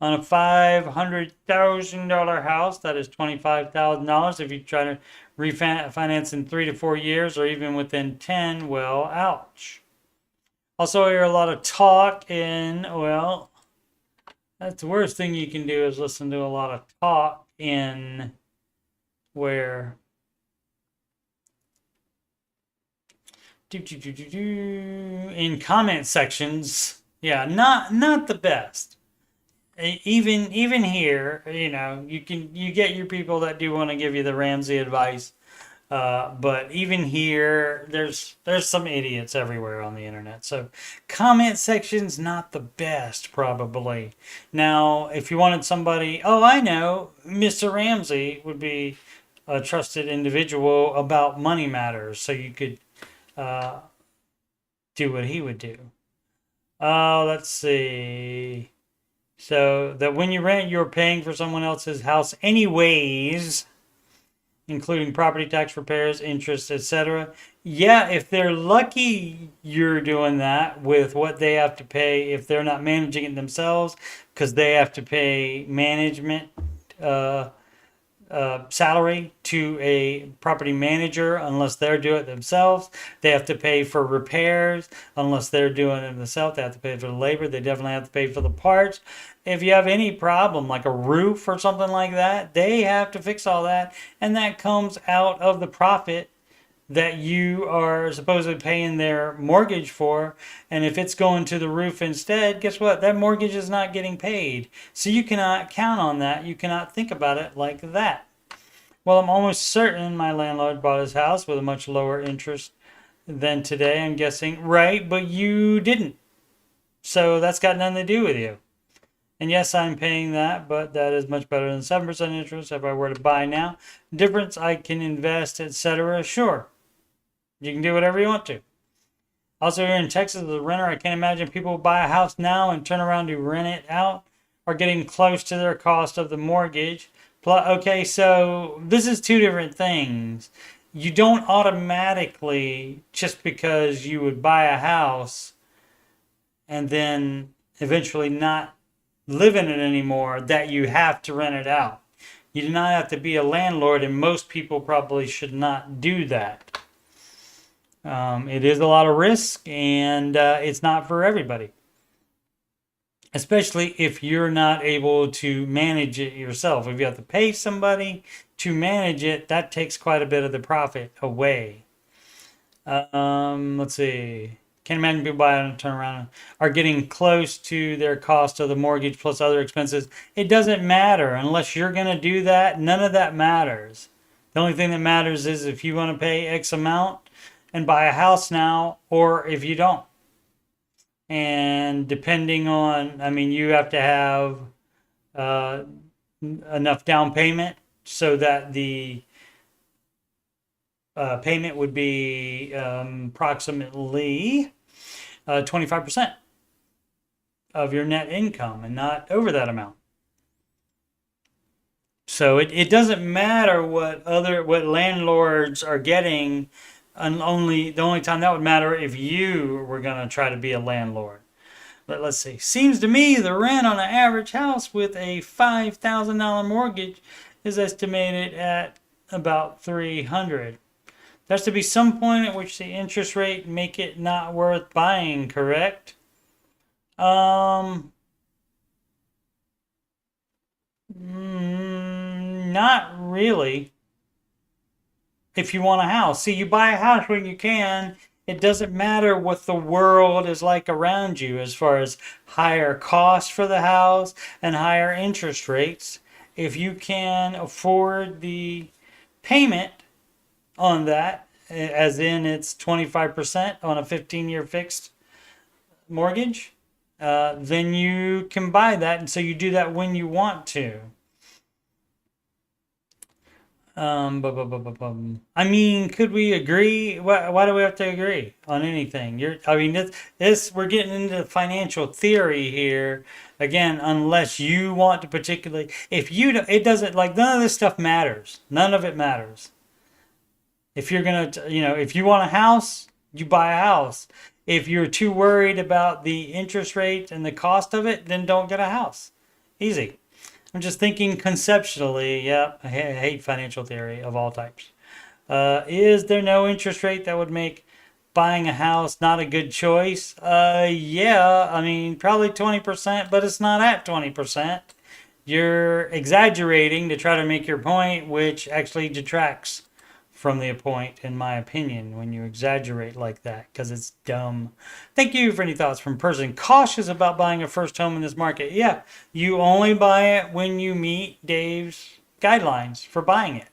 On a $500,000 house, that is $25,000. If you try to refinance in 3 to 4 years or even within 10, well, ouch. Also, I hear a lot of talk in, well, that's the worst thing you can do is listen to a lot of talk in where in comment sections. Yeah, not the best. Even here, you get your people that do want to give you the Ramsey advice. But even here, there's some idiots everywhere on the internet. So comment section's not the best, probably. Now, if you wanted somebody, oh, I know, Mr. Ramsey would be a trusted individual about money matters, so you could do what he would do. Let's see. So that when you rent, you're paying for someone else's house anyways, including property tax, repairs, interest, etc. Yeah, if they're lucky, you're doing that with what they have to pay if they're not managing it themselves, because they have to pay management salary to a property manager unless they're doing it themselves. They have to pay for repairs unless they're doing it themselves. They have to pay for the labor. They definitely have to pay for the parts. If you have any problem like a roof or something like that, they have to fix all that, and that comes out of the profit that you are supposedly paying their mortgage for. And if it's going to the roof instead, guess what? That mortgage is not getting paid. So you cannot count on that. You cannot think about it like that. Well, I'm almost certain my landlord bought his house with a much lower interest than today, I'm guessing. Right, but you didn't. So that's got nothing to do with you. And yes, I'm paying that, but that is much better than 7% interest if I were to buy now. Difference, I can invest, etc. Sure, you can do whatever you want to. Also, here in Texas, as a renter, I can't imagine people buy a house now and turn around to rent it out or getting close to their cost of the mortgage. Okay, so this is two different things. You don't automatically, just because you would buy a house and then eventually not live in it anymore, that you have to rent it out. You do not have to be a landlord, and most people probably should not do that. It is a lot of risk, and it's not for everybody. Especially if you're not able to manage it yourself. If you have to pay somebody to manage it, that takes quite a bit of the profit away. Let's see. Can't imagine people buy it and turn around and are getting close to their cost of the mortgage plus other expenses. It doesn't matter unless you're going to do that. None of that matters. The only thing that matters is if you want to pay X amount and buy a house now, or if you don't. And depending on, I mean, you have to have enough down payment so that the payment would be approximately 25% of your net income and not over that amount. So it doesn't matter what landlords are getting, and the only time that would matter if you were going to try to be a landlord. But let's see. Seems to me the rent on an average house with a $5,000 mortgage is estimated at about $300. There's to be some point at which the interest rate make it not worth buying, correct? Not really. If you want a house. See, you buy a house when you can. It doesn't matter what the world is like around you as far as higher costs for the house and higher interest rates. If you can afford the payment on that, as in it's 25% on a 15-year fixed mortgage, then you can buy that. And so you do that when you want to. I mean, could we agree? Why do we have to agree on anything? We're getting into financial theory here again. Unless you want to particularly, if you don't, it doesn't, like, none of this stuff matters. None of it matters. If you're gonna, if you want a house, you buy a house. If you're too worried about the interest rate and the cost of it, then don't get a house. Easy. I'm just thinking conceptually. Yeah, I hate financial theory of all types. Is there no interest rate that would make buying a house not a good choice? Yeah, I mean, probably 20%, but it's not at 20%. You're exaggerating to try to make your point, which actually detracts from the point, in my opinion, when you exaggerate like that, because it's dumb. Thank you for any thoughts from person cautious about buying a first home in this market. Yeah, you only buy it when you meet Dave's guidelines for buying it.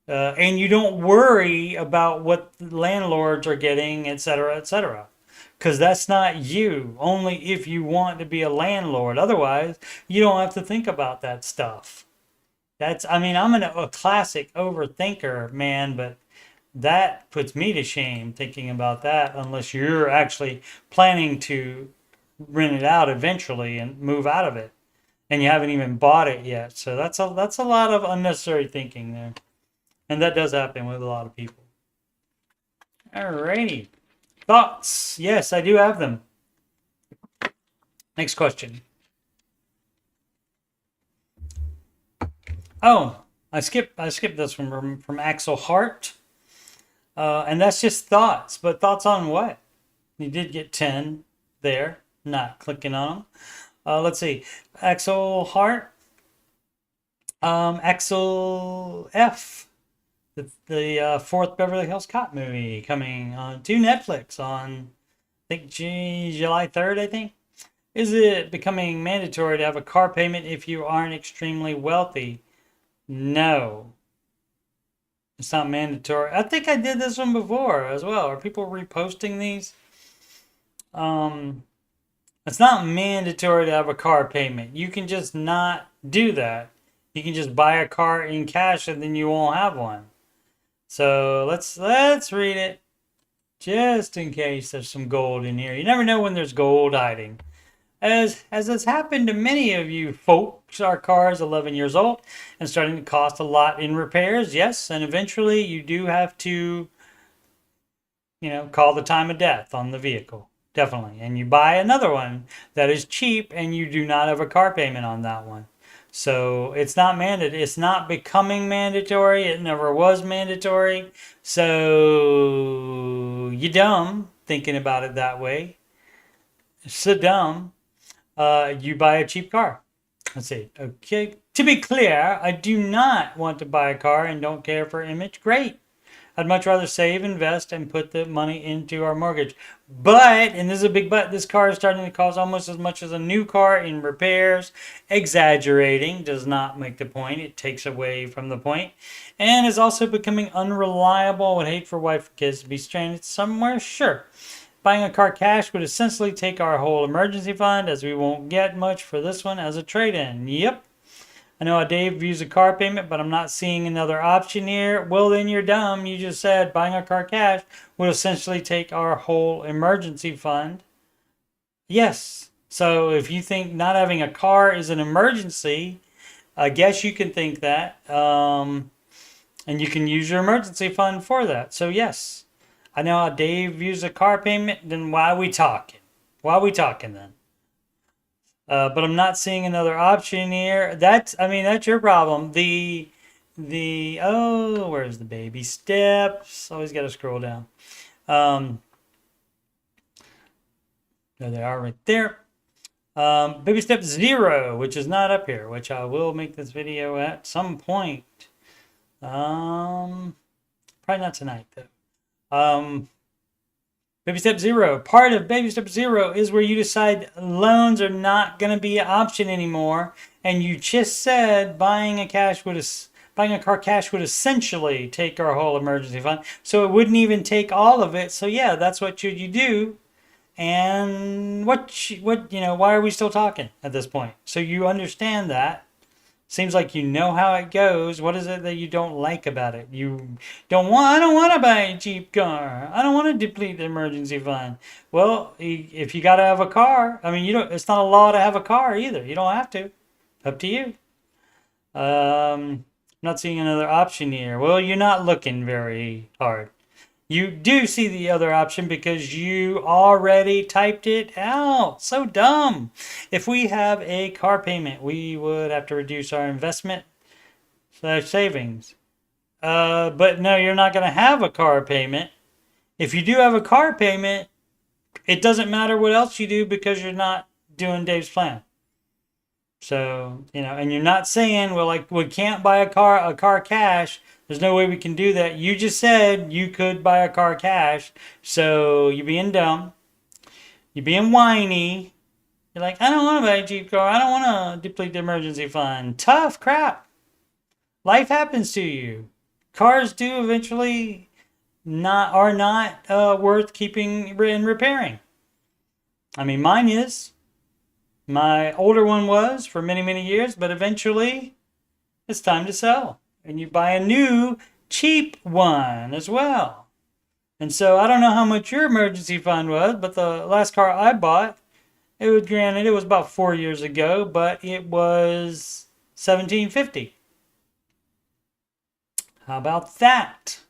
And you don't worry about what the landlords are getting, etc., etc. Because that's not you. Only if you want to be a landlord. Otherwise, you don't have to think about that stuff. I'm a classic overthinker, man, but that puts me to shame thinking about that unless you're actually planning to rent it out eventually and move out of it and you haven't even bought it yet. So that's a lot of unnecessary thinking there. And that does happen with a lot of people. Alrighty. Thoughts? Yes, I do have them. Next question. Oh, I skipped this one from Axel Hart. And that's just thoughts. But thoughts on what? You did get 10 there. Not clicking on them. Let's see. Axel Hart. Axel F. The fourth Beverly Hills Cop movie coming on to Netflix on, I think, July 3rd, I think. Is it becoming mandatory to have a car payment if you aren't extremely wealthy? No. It's not mandatory. I think I did this one before as well. Are people reposting these? Um, it's not mandatory to have a car payment. You can just not do that. You can just buy a car in cash and then you won't have one. So let's read it just in case there's some gold in here. You never know when there's gold hiding. As has happened to many of you folks, our car is 11 years old and starting to cost a lot in repairs. Yes, and eventually you do have to, call the time of death on the vehicle. Definitely. And you buy another one that is cheap and you do not have a car payment on that one. So it's not mandatory. It's not becoming mandatory. It never was mandatory. So you're dumb thinking about it that way. So dumb. You buy a cheap car. Let's see. Okay. To be clear, I do not want to buy a car and don't care for image. Great. I'd much rather save, invest, and put the money into our mortgage. But, and this is a big but, this car is starting to cost almost as much as a new car in repairs. Exaggerating does not make the point. It takes away from the point. And is also becoming unreliable. I would hate for wife and kids to be stranded somewhere. Sure. Buying a car cash would essentially take our whole emergency fund, as we won't get much for this one as a trade-in. Yep. I know how Dave views a car payment, but I'm not seeing another option here. Well, then you're dumb. You just said buying a car cash would essentially take our whole emergency fund. Yes. So if you think not having a car is an emergency, I guess you can think that. And you can use your emergency fund for that. So yes. I know how Dave views a car payment, then why are we talking? Why are we talking then? But I'm not seeing another option here. That's your problem. Where's the baby steps? Always got to scroll down. There they are right there. Baby step 0, which is not up here, which I will make this video at some point. Probably not tonight though. Baby step 0. Part of baby step 0 is where you decide loans are not going to be an option anymore, and you just said buying a car cash would essentially take our whole emergency fund, so it wouldn't even take all of it. So yeah, that's what should you do. And why are we still talking at this point? So you understand that. Seems like you know how it goes. What is it that you don't like about it? I don't want to buy a cheap car. I don't want to deplete the emergency fund. Well, if you got to have a car, it's not a law to have a car either. You don't have to. Up to you. Not seeing another option here. Well, you're not looking very hard. You do see the other option because you already typed it out. So dumb. If we have a car payment, we would have to reduce our investment / savings. But no, you're not going to have a car payment. If you do have a car payment, it doesn't matter what else you do because you're not doing Dave's plan. So, and you're not saying, well, we can't buy a car cash. There's no way we can do that. You just said you could buy a car cash. So you're being dumb. You're being whiny. You're like, I don't want to buy a cheap car. I don't want to deplete the emergency fund. Tough crap. Life happens to you. Cars do eventually are not worth keeping and repairing. Mine is. My older one was for many, many years, but eventually it's time to sell. And you buy a new, cheap one as well. And so I don't know how much your emergency fund was, but the last car I bought, it was about 4 years ago, but it was $1,750. How about that?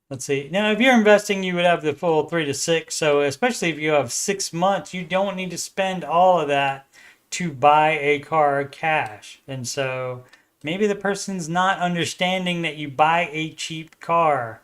Let's see. Now, if you're investing, you would have the full 3 to 6. So especially if you have 6 months, you don't need to spend all of that to buy a car cash. And so maybe the person's not understanding that you buy a cheap car.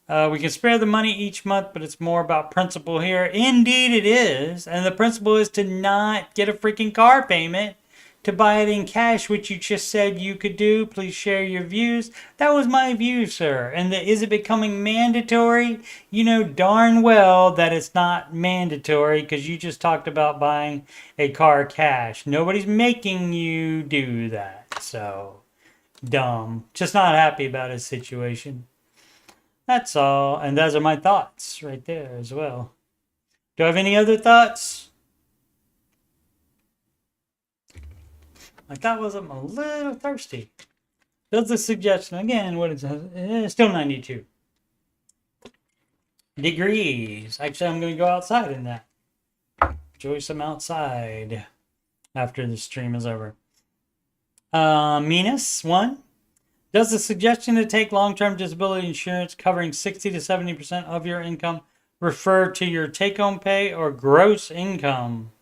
We can spare the money each month, but it's more about principle here. Indeed it is. And the principle is to not get a freaking car payment. to buy it in cash, which you just said you could do. Please share your views. That was my view, sir. And is it becoming mandatory? You know darn well that it's not mandatory because you just talked about buying a car cash. Nobody's making you do that. So, dumb. Just not happy about his situation. That's all. And those are my thoughts right there as well. Do I have any other thoughts? I thought I'm a little thirsty. Does the suggestion again? What is it? Still 92 degrees. Actually, I'm going to go outside in that. Enjoy some outside after the stream is over. Minus 1. Does the suggestion to take long-term disability insurance covering 60 to 70% of your income refer to your take-home pay or gross income?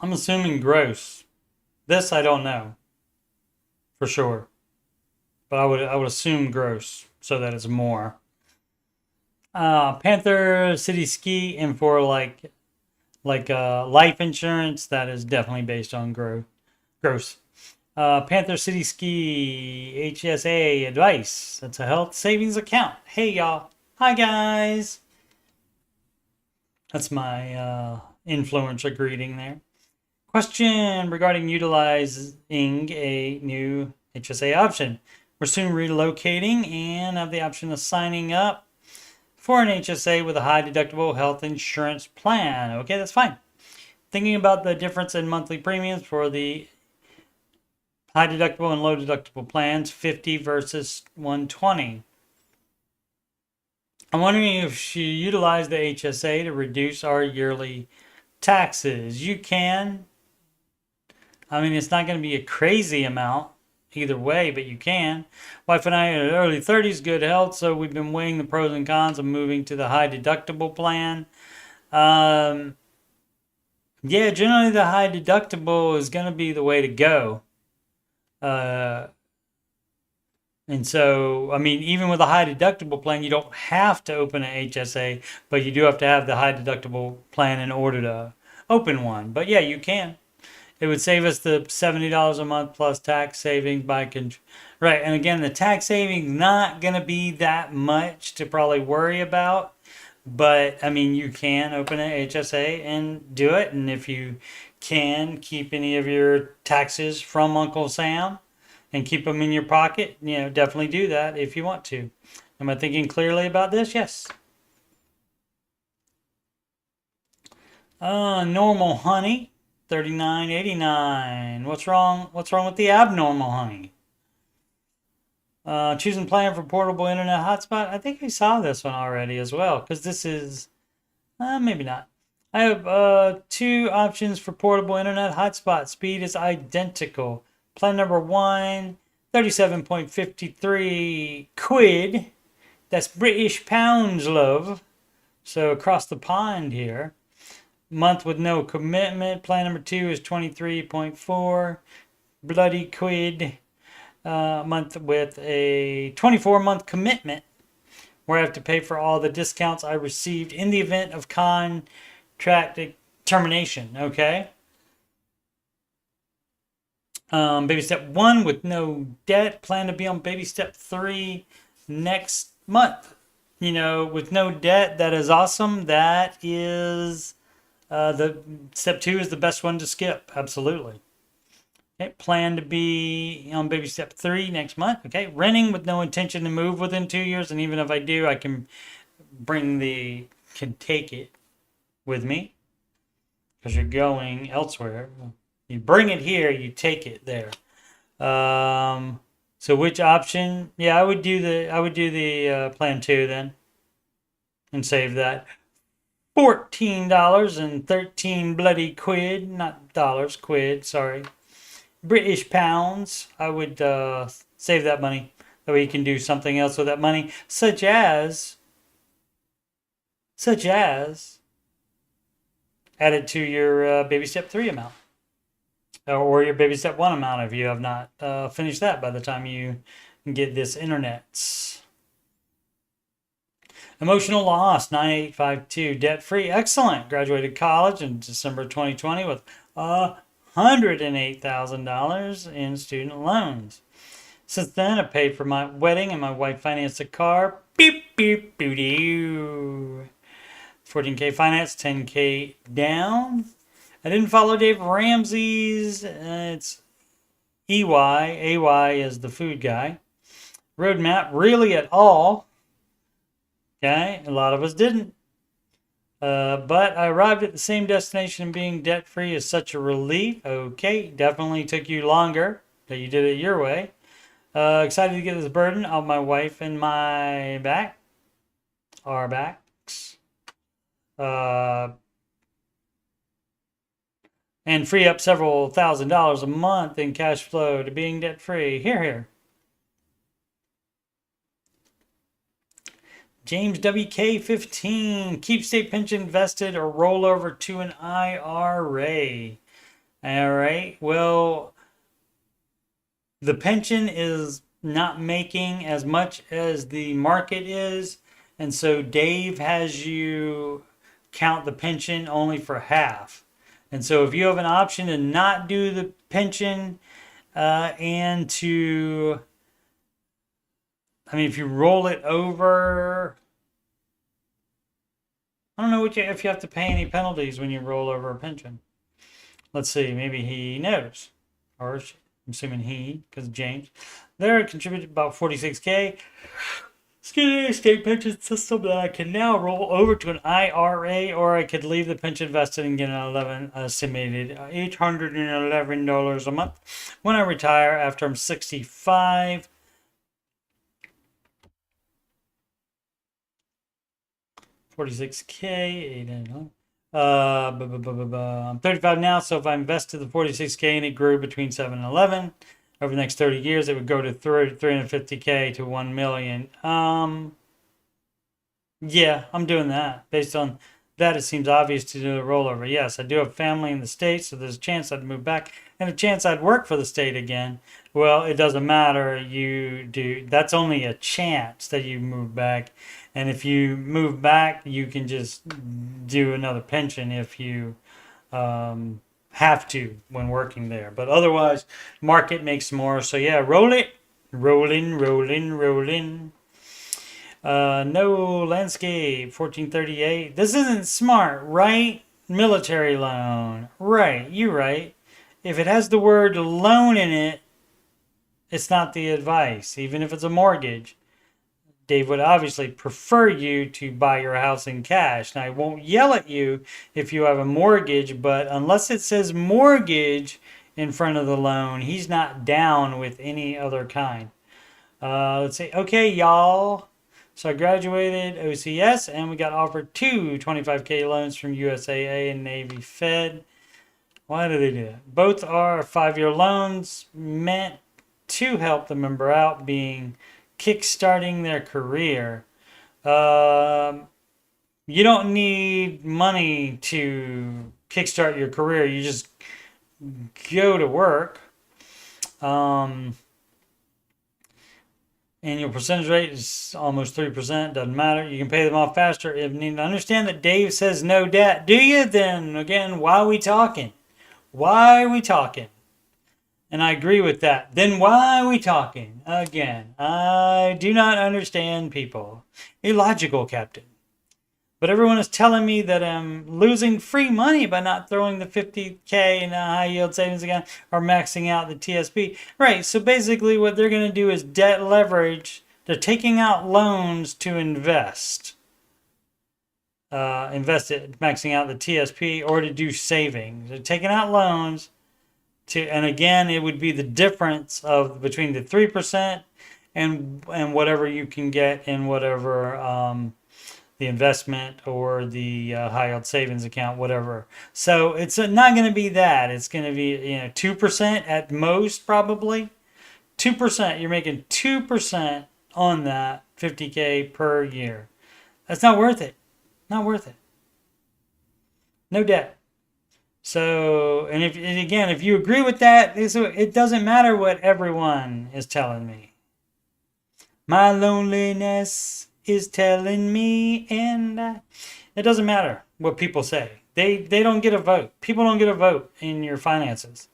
I'm assuming gross. This I don't know for sure, but I would assume gross so that it's more. Panther City Ski, and for like life insurance, that is definitely based on gross. Panther City Ski HSA advice. That's a health savings account. Hey y'all. Hi guys. That's my influencer greeting there. Question regarding utilizing a new HSA option. We're soon relocating and have the option of signing up for an HSA with a high deductible health insurance plan. Okay, that's fine. Thinking about the difference in monthly premiums for the high deductible and low deductible plans, 50 versus 120. I'm wondering if she utilized the HSA to reduce our yearly taxes. You can. I mean, it's not going to be a crazy amount either way, but you can. Wife and I are in early 30s, good health, so we've been weighing the pros and cons of moving to the high deductible plan. Yeah, generally the high deductible is going to be the way to go. And so, I mean, even with a high deductible plan, you don't have to open an HSA, but you do have to have the high deductible plan in order to open one. But yeah, you can. It would save us the $70 a month plus tax savings right. And again, the tax savings not going to be that much to probably worry about. But I mean, you can open an HSA and do it. And if you can keep any of your taxes from Uncle Sam and keep them in your pocket, definitely do that if you want to. Am I thinking clearly about this? Yes. Normal honey. 39.89. What's wrong with the abnormal honey? Choosing plan for portable internet hotspot. I think we saw this one already as well, because this is maybe not. I have 2 options for portable internet hotspot. Speed is identical. Plan number 1, 37.53 quid. That's British pounds, love. So across the pond here. Month with no commitment. Plan number 2 is 23.4 bloody quid. Month with a 24-month commitment, where I have to pay for all the discounts I received in the event of contract termination. Okay. Baby step 1 with no debt. Plan to be on baby step 3 next month. With no debt, that is awesome. That is the step 2 is the best one to skip. Absolutely. Okay, plan to be on baby step 3 next month. Okay, renting with no intention to move within 2 years, and even if I do, I can take it with me because you're going elsewhere. You bring it here, you take it there. So which option? Yeah, I would do the plan 2 then, and save that. $14.13 bloody quid, not dollars, quid, sorry. British pounds. I would save that money. That way you can do something else with that money, such as add it to your baby step 3 amount. Or your baby step 1 amount if you have not finished that by the time you get this internet. Emotional loss, 9852, debt-free, excellent. Graduated college in December 2020 with $108,000 in student loans. Since then, I paid for my wedding and my wife financed a car. Beep, beep, boo doo. 14K finance, 10K down. I didn't follow Dave Ramsey's. It's EY. AY is the food guy. Roadmap, really at all. Okay, a lot of us didn't. But I arrived at the same destination, and being debt-free is such a relief. Okay, definitely took you longer, but you did it your way. Excited to get this burden off my wife and my back. Our backs. And free up several $1,000s a month in cash flow to being debt-free. Here. James WK15. Keep state pension invested or roll over to an IRA. All right. Well, the pension is not making as much as the market is. And so Dave has you count the pension only for half. And so if you have an option to not do the pension and to, I mean, if you roll it over, I don't know if you have to pay any penalties when you roll over a pension. Let's see, maybe he knows, or I'm assuming he, because James. There contributed about 46K. State pension system that I can now roll over to an IRA, or I could leave the pension vested and get an estimated $811 a month when I retire after I'm 65. $46K, I'm 35 now, so if I invested the $46K and it grew between 7 and 11 over the next 30 years, it would go to $350K to $1 million. Yeah, I'm doing that. Based on that, it seems obvious to do a rollover. Yes, I do have family in the States, so there's a chance I'd move back and a chance I'd work for the state again. Well, it doesn't matter. You do. That's only a chance that you move back. And if you move back, you can just do another pension if you have to when working there. But otherwise, market makes more. So yeah, roll it. Rolling. No landscape, 1438. This isn't smart, right? Military loan. Right, you're right. If it has the word loan in it, it's not the advice, even if it's a mortgage. Dave would obviously prefer you to buy your house in cash. Now, I won't yell at you if you have a mortgage, but unless it says mortgage in front of the loan, he's not down with any other kind. Let's see. Okay, y'all. So I graduated OCS, and we got offered two 25K loans from USAA and Navy Fed. Why do they do that? Both are 5-year loans meant to help the member out, being kickstarting their career. You don't need money to kickstart your career. You just go to work. Annual percentage rate is almost 3%. Doesn't matter. You can pay them off faster if needed. Understand that Dave says no debt. Do you then? Again, why are we talking? Why are we talking? And I agree with that. Then why are we talking? Again, I do not understand people. Illogical, Captain. But everyone is telling me that I'm losing free money by not throwing the 50K in a high yield savings account or maxing out the TSP. Right, so basically what they're going to do is debt leverage. They're taking out loans to invest. Invest it, maxing out the TSP, or to do savings. They're taking out loans to, and again, it would be the difference of between the 3% and whatever you can get in whatever the investment or the high yield savings account, whatever. So it's not going to be that. It's going to be 2% at most, probably 2%. You're making 2% on that 50K per year. That's not worth it. Not worth it. No debt. So, and if you agree with that, it doesn't matter what everyone is telling me. My loneliness is telling me, and it doesn't matter what people say. They don't get a vote. People don't get a vote in your finances.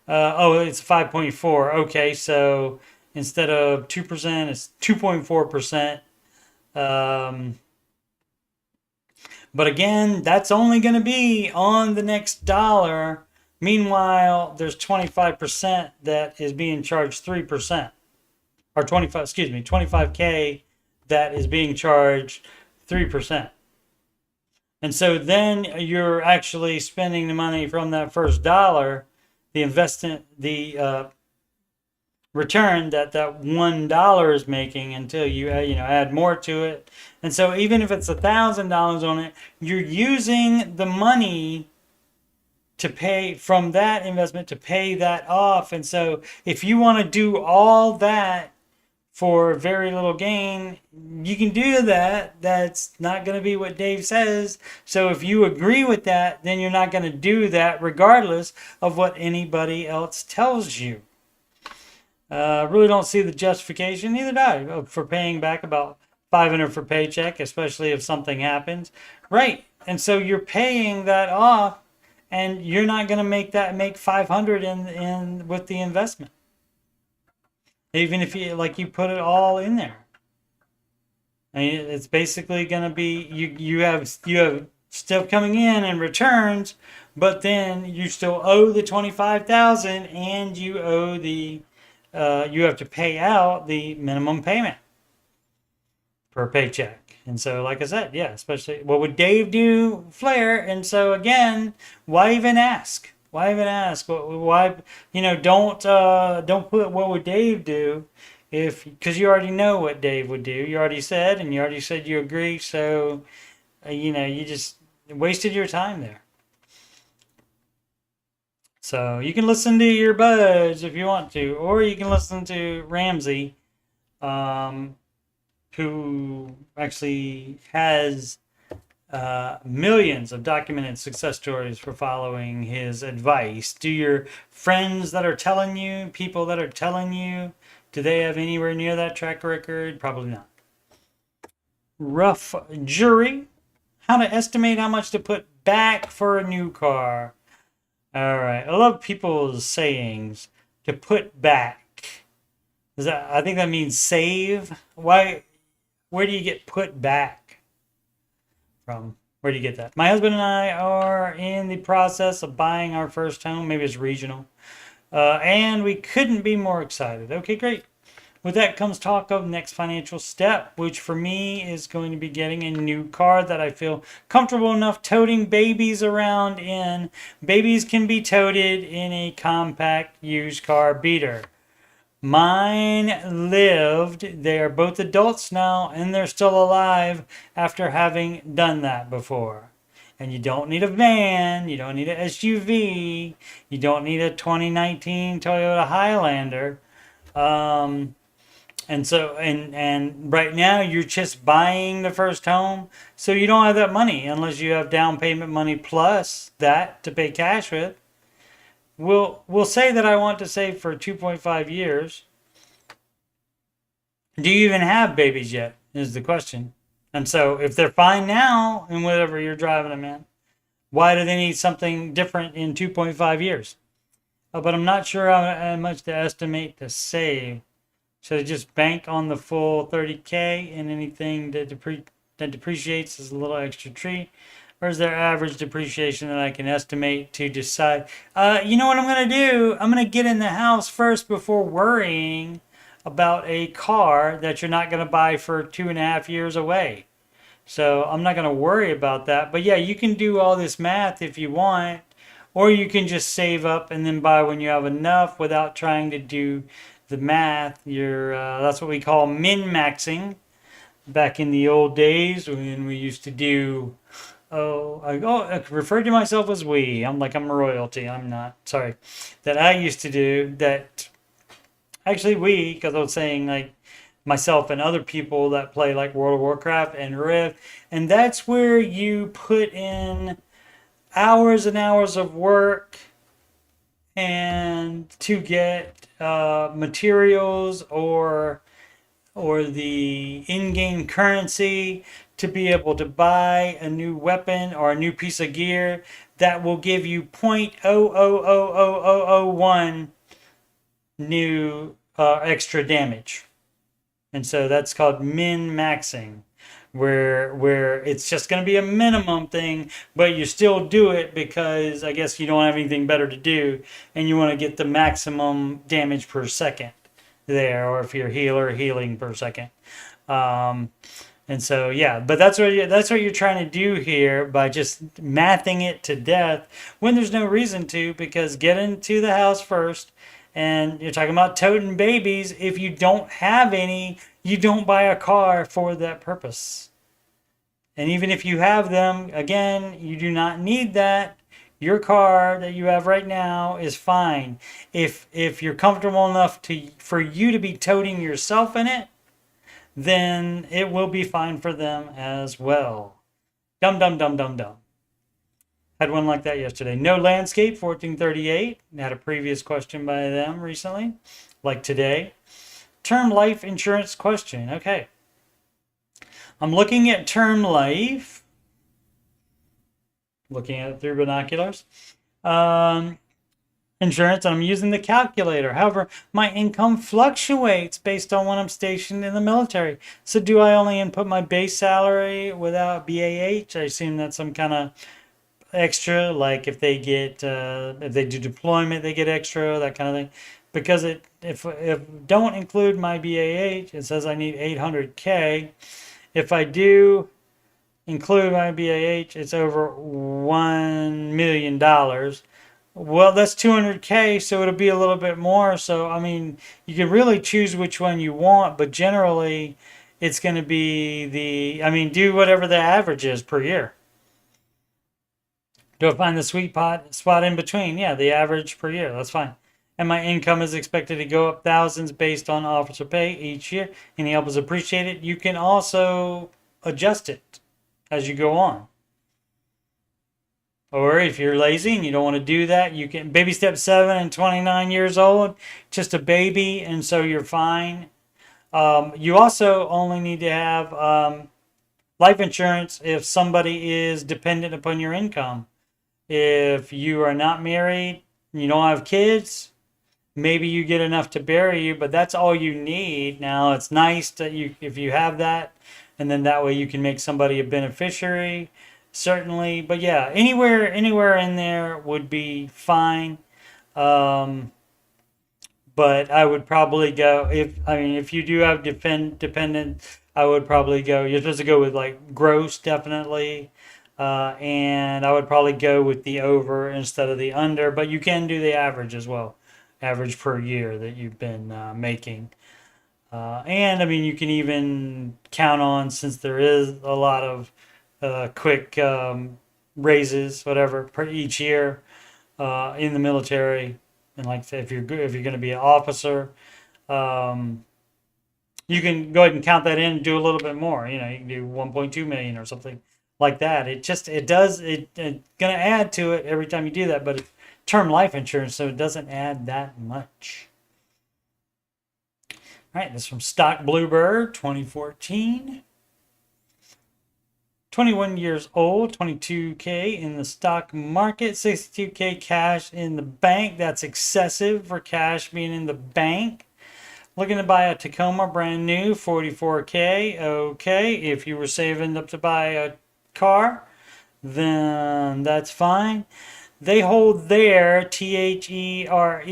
Oh, it's 5.4. Okay, so instead of 2%, it's 2.4%. But again, that's only going to be on the next dollar. Meanwhile, there's 25% that is being charged 3%. Or 25, excuse me, 25K that is being charged 3%. And so then you're actually spending the money from that first dollar, the investment, the return that $1 is making until you add more to it. And so even if it's $1,000 on it, you're using the money to pay from that investment to pay that off. And so if you want to do all that for very little gain, you can do that. That's not going to be what Dave says. So if you agree with that, then you're not going to do that regardless of what anybody else tells you. Really don't see the justification, neither do I, for paying back about $500 for paycheck, especially if something happens. Right. And so you're paying that off, and you're not going to make $500 in with the investment. Even if you put it all in there. I mean, it's basically going to be you have stuff coming in returns, but then you still owe the $25,000, and you owe you have to pay out the minimum payment per paycheck. And so, like I said, yeah, especially what would Dave do? Flair. And so again, why even ask? Why even ask? Why don't put what would Dave do, because you already know what Dave would do. You already said, and you already said you agree. So you just wasted your time there. So you can listen to your buds if you want to, or you can listen to Ramsey, who actually has millions of documented success stories for following his advice. Do your friends that are telling you, people that are telling you, do they have anywhere near that track record? Probably not. Rough jury. How to estimate how much to put back for a new car. All right. I love people's sayings. To put back. I think that means save. Why? Where do you get put back from? Where do you get that? My husband and I are in the process of buying our first home. Maybe it's regional. And we couldn't be more excited. Okay, great. With that comes talk of next financial step, which for me is going to be getting a new car that I feel comfortable enough toting babies around in. Babies can be toted in a compact used car beater. Mine lived. They are both adults now, and they're still alive after having done that before. And you don't need a van. You don't need an SUV. You don't need a 2019 Toyota Highlander. And so, and right now you're just buying the first home, so you don't have that money unless you have down payment money plus that to pay cash with. We'll say that I want to save for 2.5 years. Do you even have babies yet, is the question. And so if they're fine now in whatever you're driving them in, why do they need something different in 2.5 years? But I'm not sure how much to estimate to save. Should I just bank on the full 30K, and anything that depreciates is a little extra treat? Or is there average depreciation that I can estimate to decide? You know what I'm going to do? I'm going to get in the house first before worrying about a car that you're not going to buy for 2.5 years away. So I'm not going to worry about that. But yeah, you can do all this math if you want. Or you can just save up and then buy when you have enough without trying to do the math. That's what we call min-maxing. Back in the old days when we used to do... I refer to myself as we. I'm a royalty. I'm not. Sorry. That I used to do that. Actually, because I was saying like myself and other people that play like World of Warcraft and Rift. And that's where you put in hours and hours of work and to get materials or or the in-game currency to be able to buy a new weapon or a new piece of gear that will give you 0.000001 new extra damage. And so that's called min-maxing, where it's just going to be a minimum thing, but you still do it because I guess you don't have anything better to do, and you want to get the maximum damage per second there, or if you're a healer, healing per second. And so yeah, but that's what you're trying to do here by just mathing it to death when there's no reason to, because get into the house first. And you're talking about toting babies. If you don't have any, you don't buy a car for that purpose. And even if you have them, again, you do not need that. Your car that you have right now is fine. If you're comfortable enough for you to be toting yourself in it, then it will be fine for them as well. Dum dum dum dum dum. Had one like that yesterday. No landscape, 1438. Had a previous question by them recently, like today. Term life insurance question. Okay. I'm looking at term life. Looking at it through binoculars. Insurance, and I'm using the calculator. However, my income fluctuates based on when I'm stationed in the military. So do I only input my base salary without BAH? I assume that's some kind of extra, like if they get if they do deployment, they get extra, that kind of thing. Because if don't include my BAH, it says I need 800K. If I do include my BAH, it's over $1 million. Well, that's 200K, so it'll be a little bit more. So I mean, you can really choose which one you want, but generally it's going to be do whatever the average is per year. Do I find the sweet spot in between? Yeah, the average per year. That's fine. And my income is expected to go up thousands based on officer pay each year. Any help is appreciated. You can also adjust it as you go on. Or if you're lazy and you don't want to do that, you can baby step 7 and 29 years old, just a baby, and so you're fine. You also only need to have life insurance if somebody is dependent upon your income. If you are not married, you don't have kids, maybe you get enough to bury you, but that's all you need. Now, it's nice that if you have that, and then that way you can make somebody a beneficiary, certainly. But yeah, anywhere in there would be fine. But I would probably go, if you do have dependent, I would probably go, you're supposed to go with like gross, definitely. And I would probably go with the over instead of the under, but you can do the average as well. Average per year that you've been making. And I mean, you can even count on, since there is a lot of quick raises, whatever, per each year in the military. And like I said, if you're going to be an officer, you can go ahead and count that in and do a little bit more. You can do 1.2 million or something like that. It's going to add to it every time you do that, but it's term life insurance, so it doesn't add that much. All right, this is from Stock Bluebird 2014. 21 years old, 22K in the stock market, 62K cash in the bank. That's excessive for cash being in the bank. Looking to buy a Tacoma brand new, 44K. Okay, if you were saving up to buy a car, then that's fine. They hold their THERE,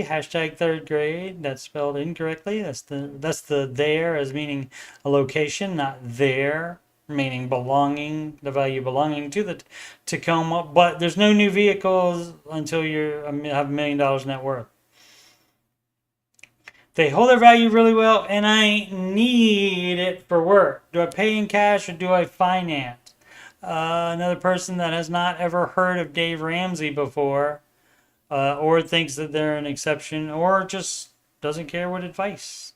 hashtag third grade. That's spelled incorrectly. That's the there as meaning a location, not there meaning belonging, the value belonging to the Tacoma. But there's no new vehicles until you have $1 million net worth. They hold their value really well, and I need it for work. Do I pay in cash or do I finance? Another person that has not ever heard of Dave Ramsey before, or thinks that they're an exception, or just doesn't care what advice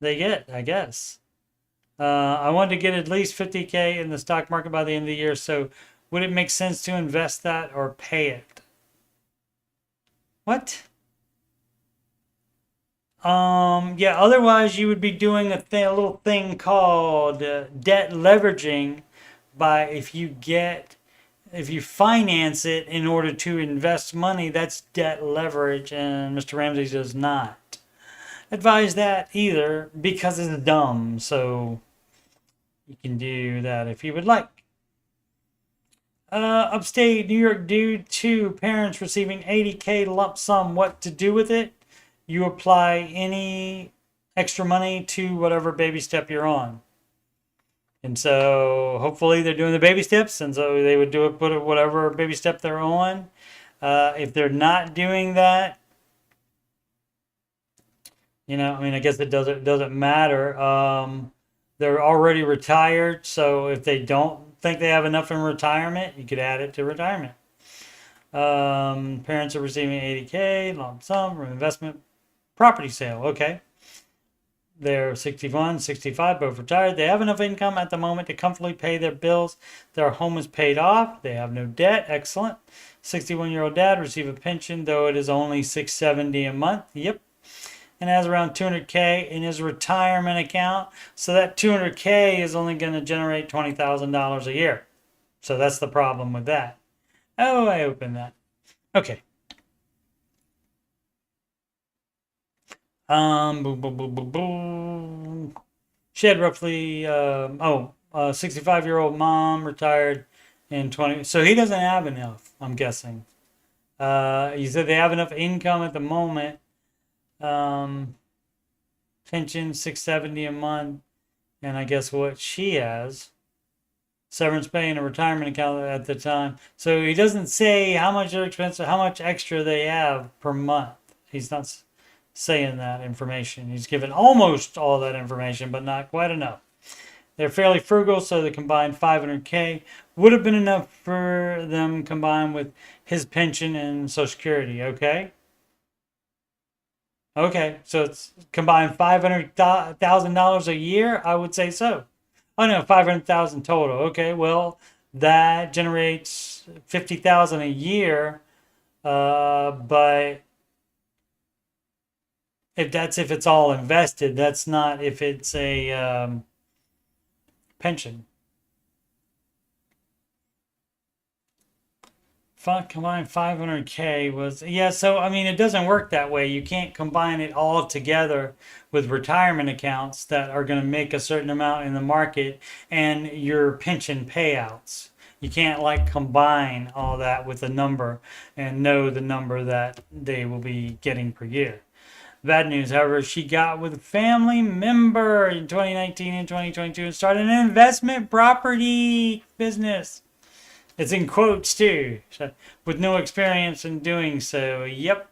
they get, I guess. I want to get at least 50K in the stock market by the end of the year, so would it make sense to invest that or pay it? What? Yeah, otherwise you would be doing a little thing called debt leveraging by if you finance it in order to invest money, that's debt leverage, and Mr. Ramsey does not advise that either because it's dumb. So you can do that if you would like. Upstate New York, due to parents receiving 80K lump sum, what to do with it? You apply any extra money to whatever baby step you're on. And so hopefully they're doing the baby steps, and so they would do it, put it whatever baby step they're on. If they're not doing that, I mean, I guess it doesn't matter. They're already retired, so if they don't think they have enough in retirement, you could add it to retirement. Parents are receiving 80K lump sum from investment property sale. Okay. They're 61, 65, both retired. They have enough income at the moment to comfortably pay their bills. Their home is paid off. They have no debt. Excellent. 61-year-old dad receive a pension, though it is only $670 a month. Yep. And has around 200K in his retirement account. So that 200K is only going to generate $20,000 a year. So that's the problem with that. Oh, I opened that. Okay. Boom, boom, boom, boom, boom. She had roughly 65-year-old mom, retired in 20. So he doesn't have enough, I'm guessing. You said they have enough income at the moment. Pension $670 a month, and I guess what she has, severance pay and a retirement account at the time. So he doesn't say how much they're expensive, how much extra they have per month. He's not saying that information. He's given almost all that information, but not quite enough. They're fairly frugal, so the combined 500K would have been enough for them combined with his pension and Social Security. Okay. Okay, so it's combined $500,000 a year. I would say so. Oh no, 500,000 total. Okay, well that generates 50,000 a year. But if it's all invested, that's not if it's a pension. Combined 500K was, yeah, so I mean, it doesn't work that way. You can't combine it all together with retirement accounts that are going to make a certain amount in the market and your pension payouts. You can't like combine all that with a number and know the number that they will be getting per year. Bad news, however, she got with a family member in 2019 and 2022 and started an investment property business. It's in quotes too, with no experience in doing so. Yep.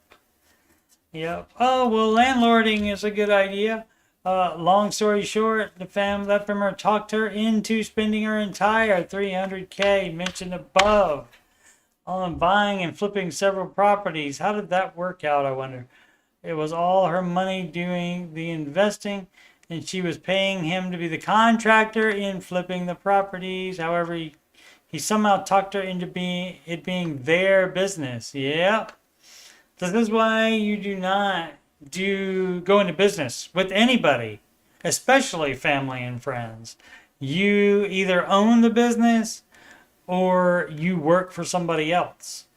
Oh, well, landlording is a good idea. Long story short, the that firm talked her into spending her entire 300K mentioned above on buying and flipping several properties. How did that work out, I wonder? It was all her money doing the investing, and she was paying him to be the contractor in flipping the properties. However, he somehow talked her into being their business. Yeah. This is why you do not go into business with anybody, especially family and friends. You either own the business or you work for somebody else.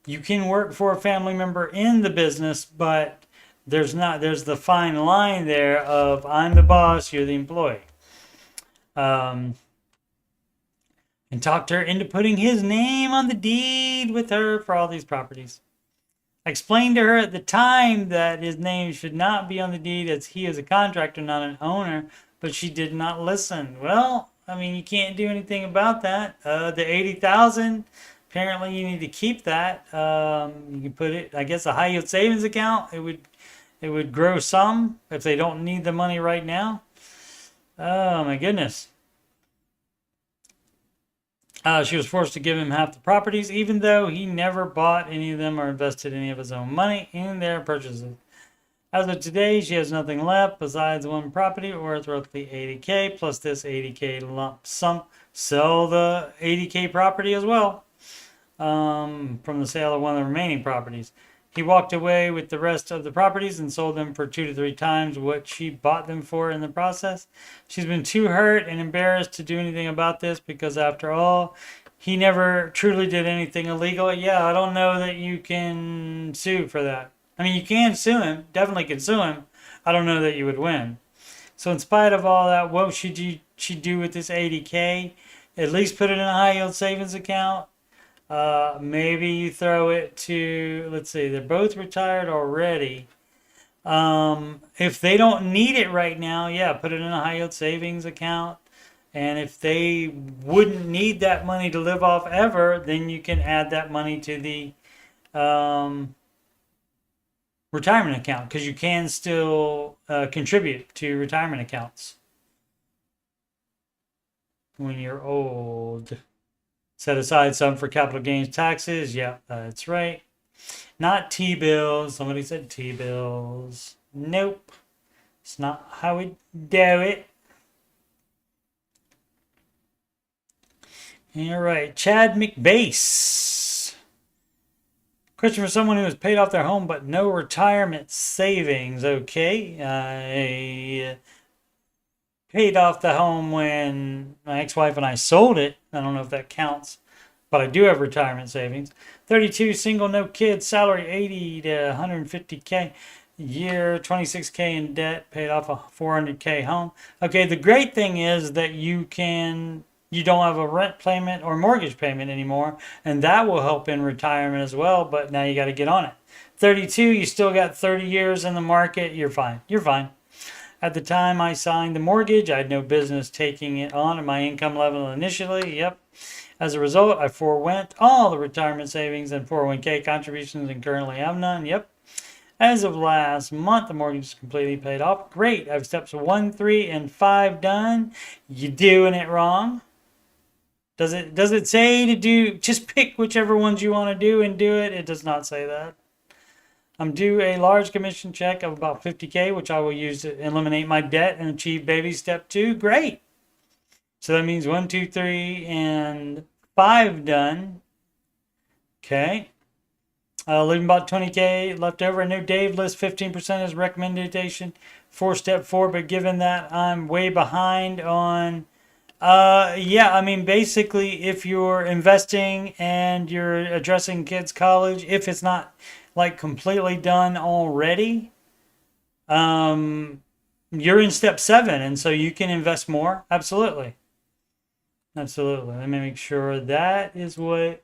You can work for a family member in the business, but there's the fine line there of I'm the boss, you're the employee. And talked her into putting his name on the deed with her for all these properties. I explained to her at the time that his name should not be on the deed as he is a contractor, not an owner, but she did not listen. Well, I mean, you can't do anything about that. The 80,000, apparently you need to keep that. You can put it, I guess, a high yield savings account. It would grow some if they don't need the money right now. Oh my goodness. She was forced to give him half the properties, even though he never bought any of them or invested any of his own money in their purchases. As of today, she has nothing left besides one property worth roughly 80K plus this 80K lump sum. Sell the 80K property as well from the sale of one of the remaining properties. He walked away with the rest of the properties and sold them for 2 to 3 times what she bought them for in the process. She's been too hurt and embarrassed to do anything about this because, after all, he never truly did anything illegal. Yeah, I don't know that you can sue for that. I mean, you can sue him, definitely can sue him. I don't know that you would win. So, in spite of all that, what should she do with this 80K? At least put it in a high yield savings account. Maybe you throw it to, let's see, they're both retired already. If they don't need it right now, yeah, put it in a high yield savings account. And if they wouldn't need that money to live off ever, then you can add that money to the retirement account, because you can still contribute to retirement accounts when you're old. Set aside some for capital gains taxes. Yeah, that's right. Not T-bills. Somebody said T-bills. Nope. It's not how we do it. All right. Chad McBase. Question for someone who has paid off their home but no retirement savings. Okay. I paid off the home when my ex-wife and I sold it. I don't know if that counts, but I do have retirement savings. 32, single, no kids, salary 80 to 150K a year, 26K in debt, paid off a 400K home. Okay, the great thing is that you don't have a rent payment or mortgage payment anymore, and that will help in retirement as well, but now you got to get on it. 32, you still got 30 years in the market, you're fine. You're fine. At the time I signed the mortgage, I had no business taking it on at my income level initially. Yep. As a result, I forewent all the retirement savings and 401k contributions and currently have none. Yep. As of last month, the mortgage is completely paid off. Great. I have steps 1, 3, and 5 done. You're doing it wrong. Does it say to do, just pick whichever ones you want to do and do it? It does not say that. I'm due a large commission check of about 50K, which I will use to eliminate my debt and achieve baby step 2. Great. So that means 1, 2, 3, and 5 done. Okay. Leaving about 20K left over. I know Dave lists 15% as recommendation for step 4, but given that I'm way behind on, yeah, I mean, basically, if you're investing and you're addressing kids' college, if it's not like completely done already, you're in step 7, and so you can invest more. Absolutely. Absolutely. Let me make sure that is what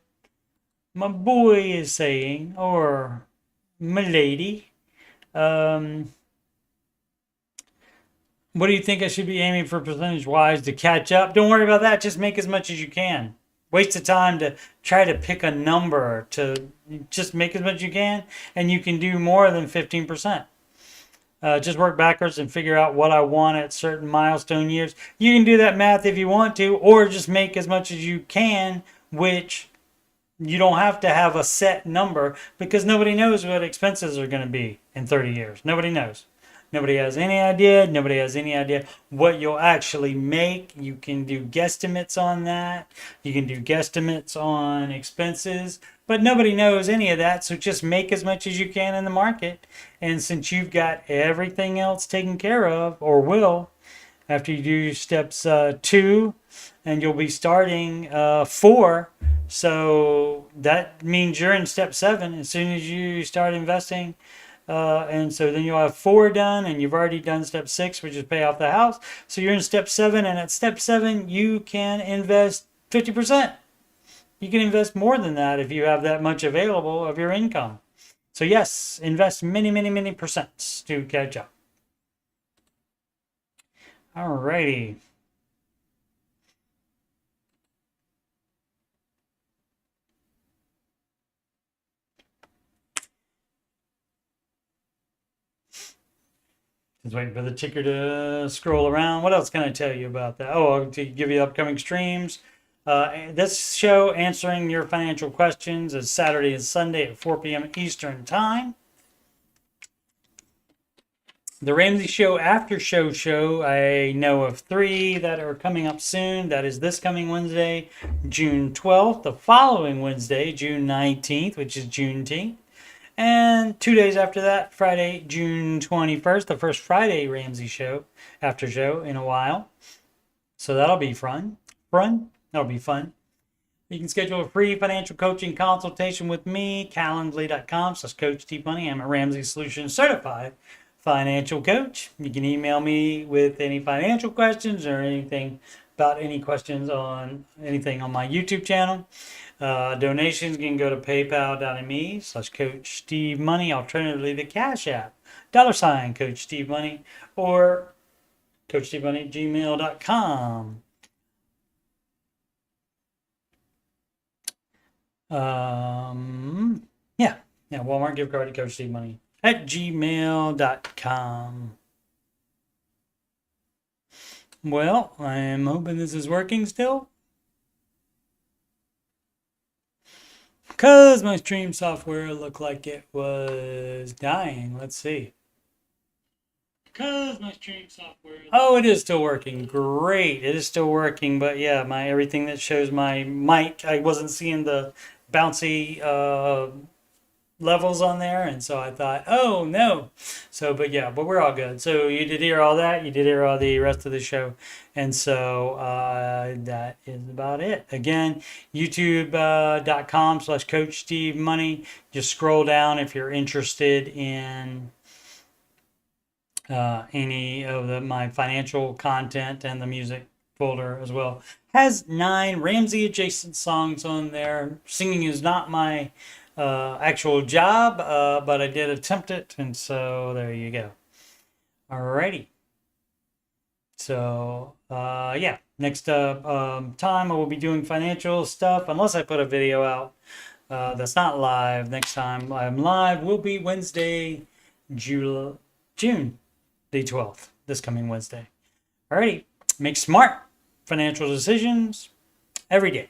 my boy is saying, or my lady. What do you think I should be aiming for percentage-wise to catch up? Don't worry about that. Just make as much as you can. Waste the time to try to pick a number. To just make as much as you can, and you can do more than 15%. Just work backwards and figure out what I want at certain milestone years. You can do that math if you want to, or just make as much as you can, which you don't have to have a set number, because nobody knows what expenses are going to be in 30 years. Nobody knows. Nobody has any idea. Nobody has any idea what you'll actually make. You can do guesstimates on that. You can do guesstimates on expenses, but nobody knows any of that. So just make as much as you can in the market. And since you've got everything else taken care of, or will, after you do steps 2, and you'll be starting 4. So that means you're in step 7 as soon as you start investing. And so then you'll have 4 done, and you've already done step 6, which is pay off the house. So you're in step 7, and at step 7, you can invest 50%. You can invest more than that if you have that much available of your income. So yes, invest many, many, many percents to catch up. Alrighty. Just waiting for the ticker to scroll around. What else can I tell you about that? Oh, to give you upcoming streams. This show, Answering Your Financial Questions, is Saturday and Sunday at 4 p.m. Eastern Time. The Ramsey Show After Show, I know of 3 that are coming up soon. That is this coming Wednesday, June 12th. The following Wednesday, June 19th, which is Juneteenth. And 2 days after that, Friday, June 21st, the first Friday Ramsey show, after show in a while. So that'll be fun. That'll be fun. You can schedule a free financial coaching consultation with me, calendly.com/coachstevemoney. I'm a Ramsey Solutions certified financial coach. You can email me with any financial questions or anything about any questions on anything on my YouTube channel. Donations can go to paypal.me/coachstevemoney. Alternatively, the Cash App, $coachstevemoney, or coachstevemoney@gmail.com. Yeah, Walmart gift card to coachstevemoney@gmail.com. Well, I'm hoping this is working still, because my stream software looked like it was dying. Let's see. Because my stream software. Oh, it is still working. Great, it is still working. But yeah, my everything that shows my mic, I wasn't seeing the bouncy levels on there, and so I thought, oh no. So, but yeah, but we're all good. So you did hear all that. You did hear all the rest of the show, and so that is about it. Again, youtube.com/coachstevemoney. Just scroll down if you're interested in any of my financial content, and the music folder as well has 9 Ramsey adjacent songs on there. Singing is not my actual job, but I did attempt it, and so there you go. Alrighty. So yeah, next time I will be doing financial stuff, unless I put a video out that's not live. Next time I'm live will be Wednesday, June the 12th, this coming Wednesday. Alrighty, make smart financial decisions every day.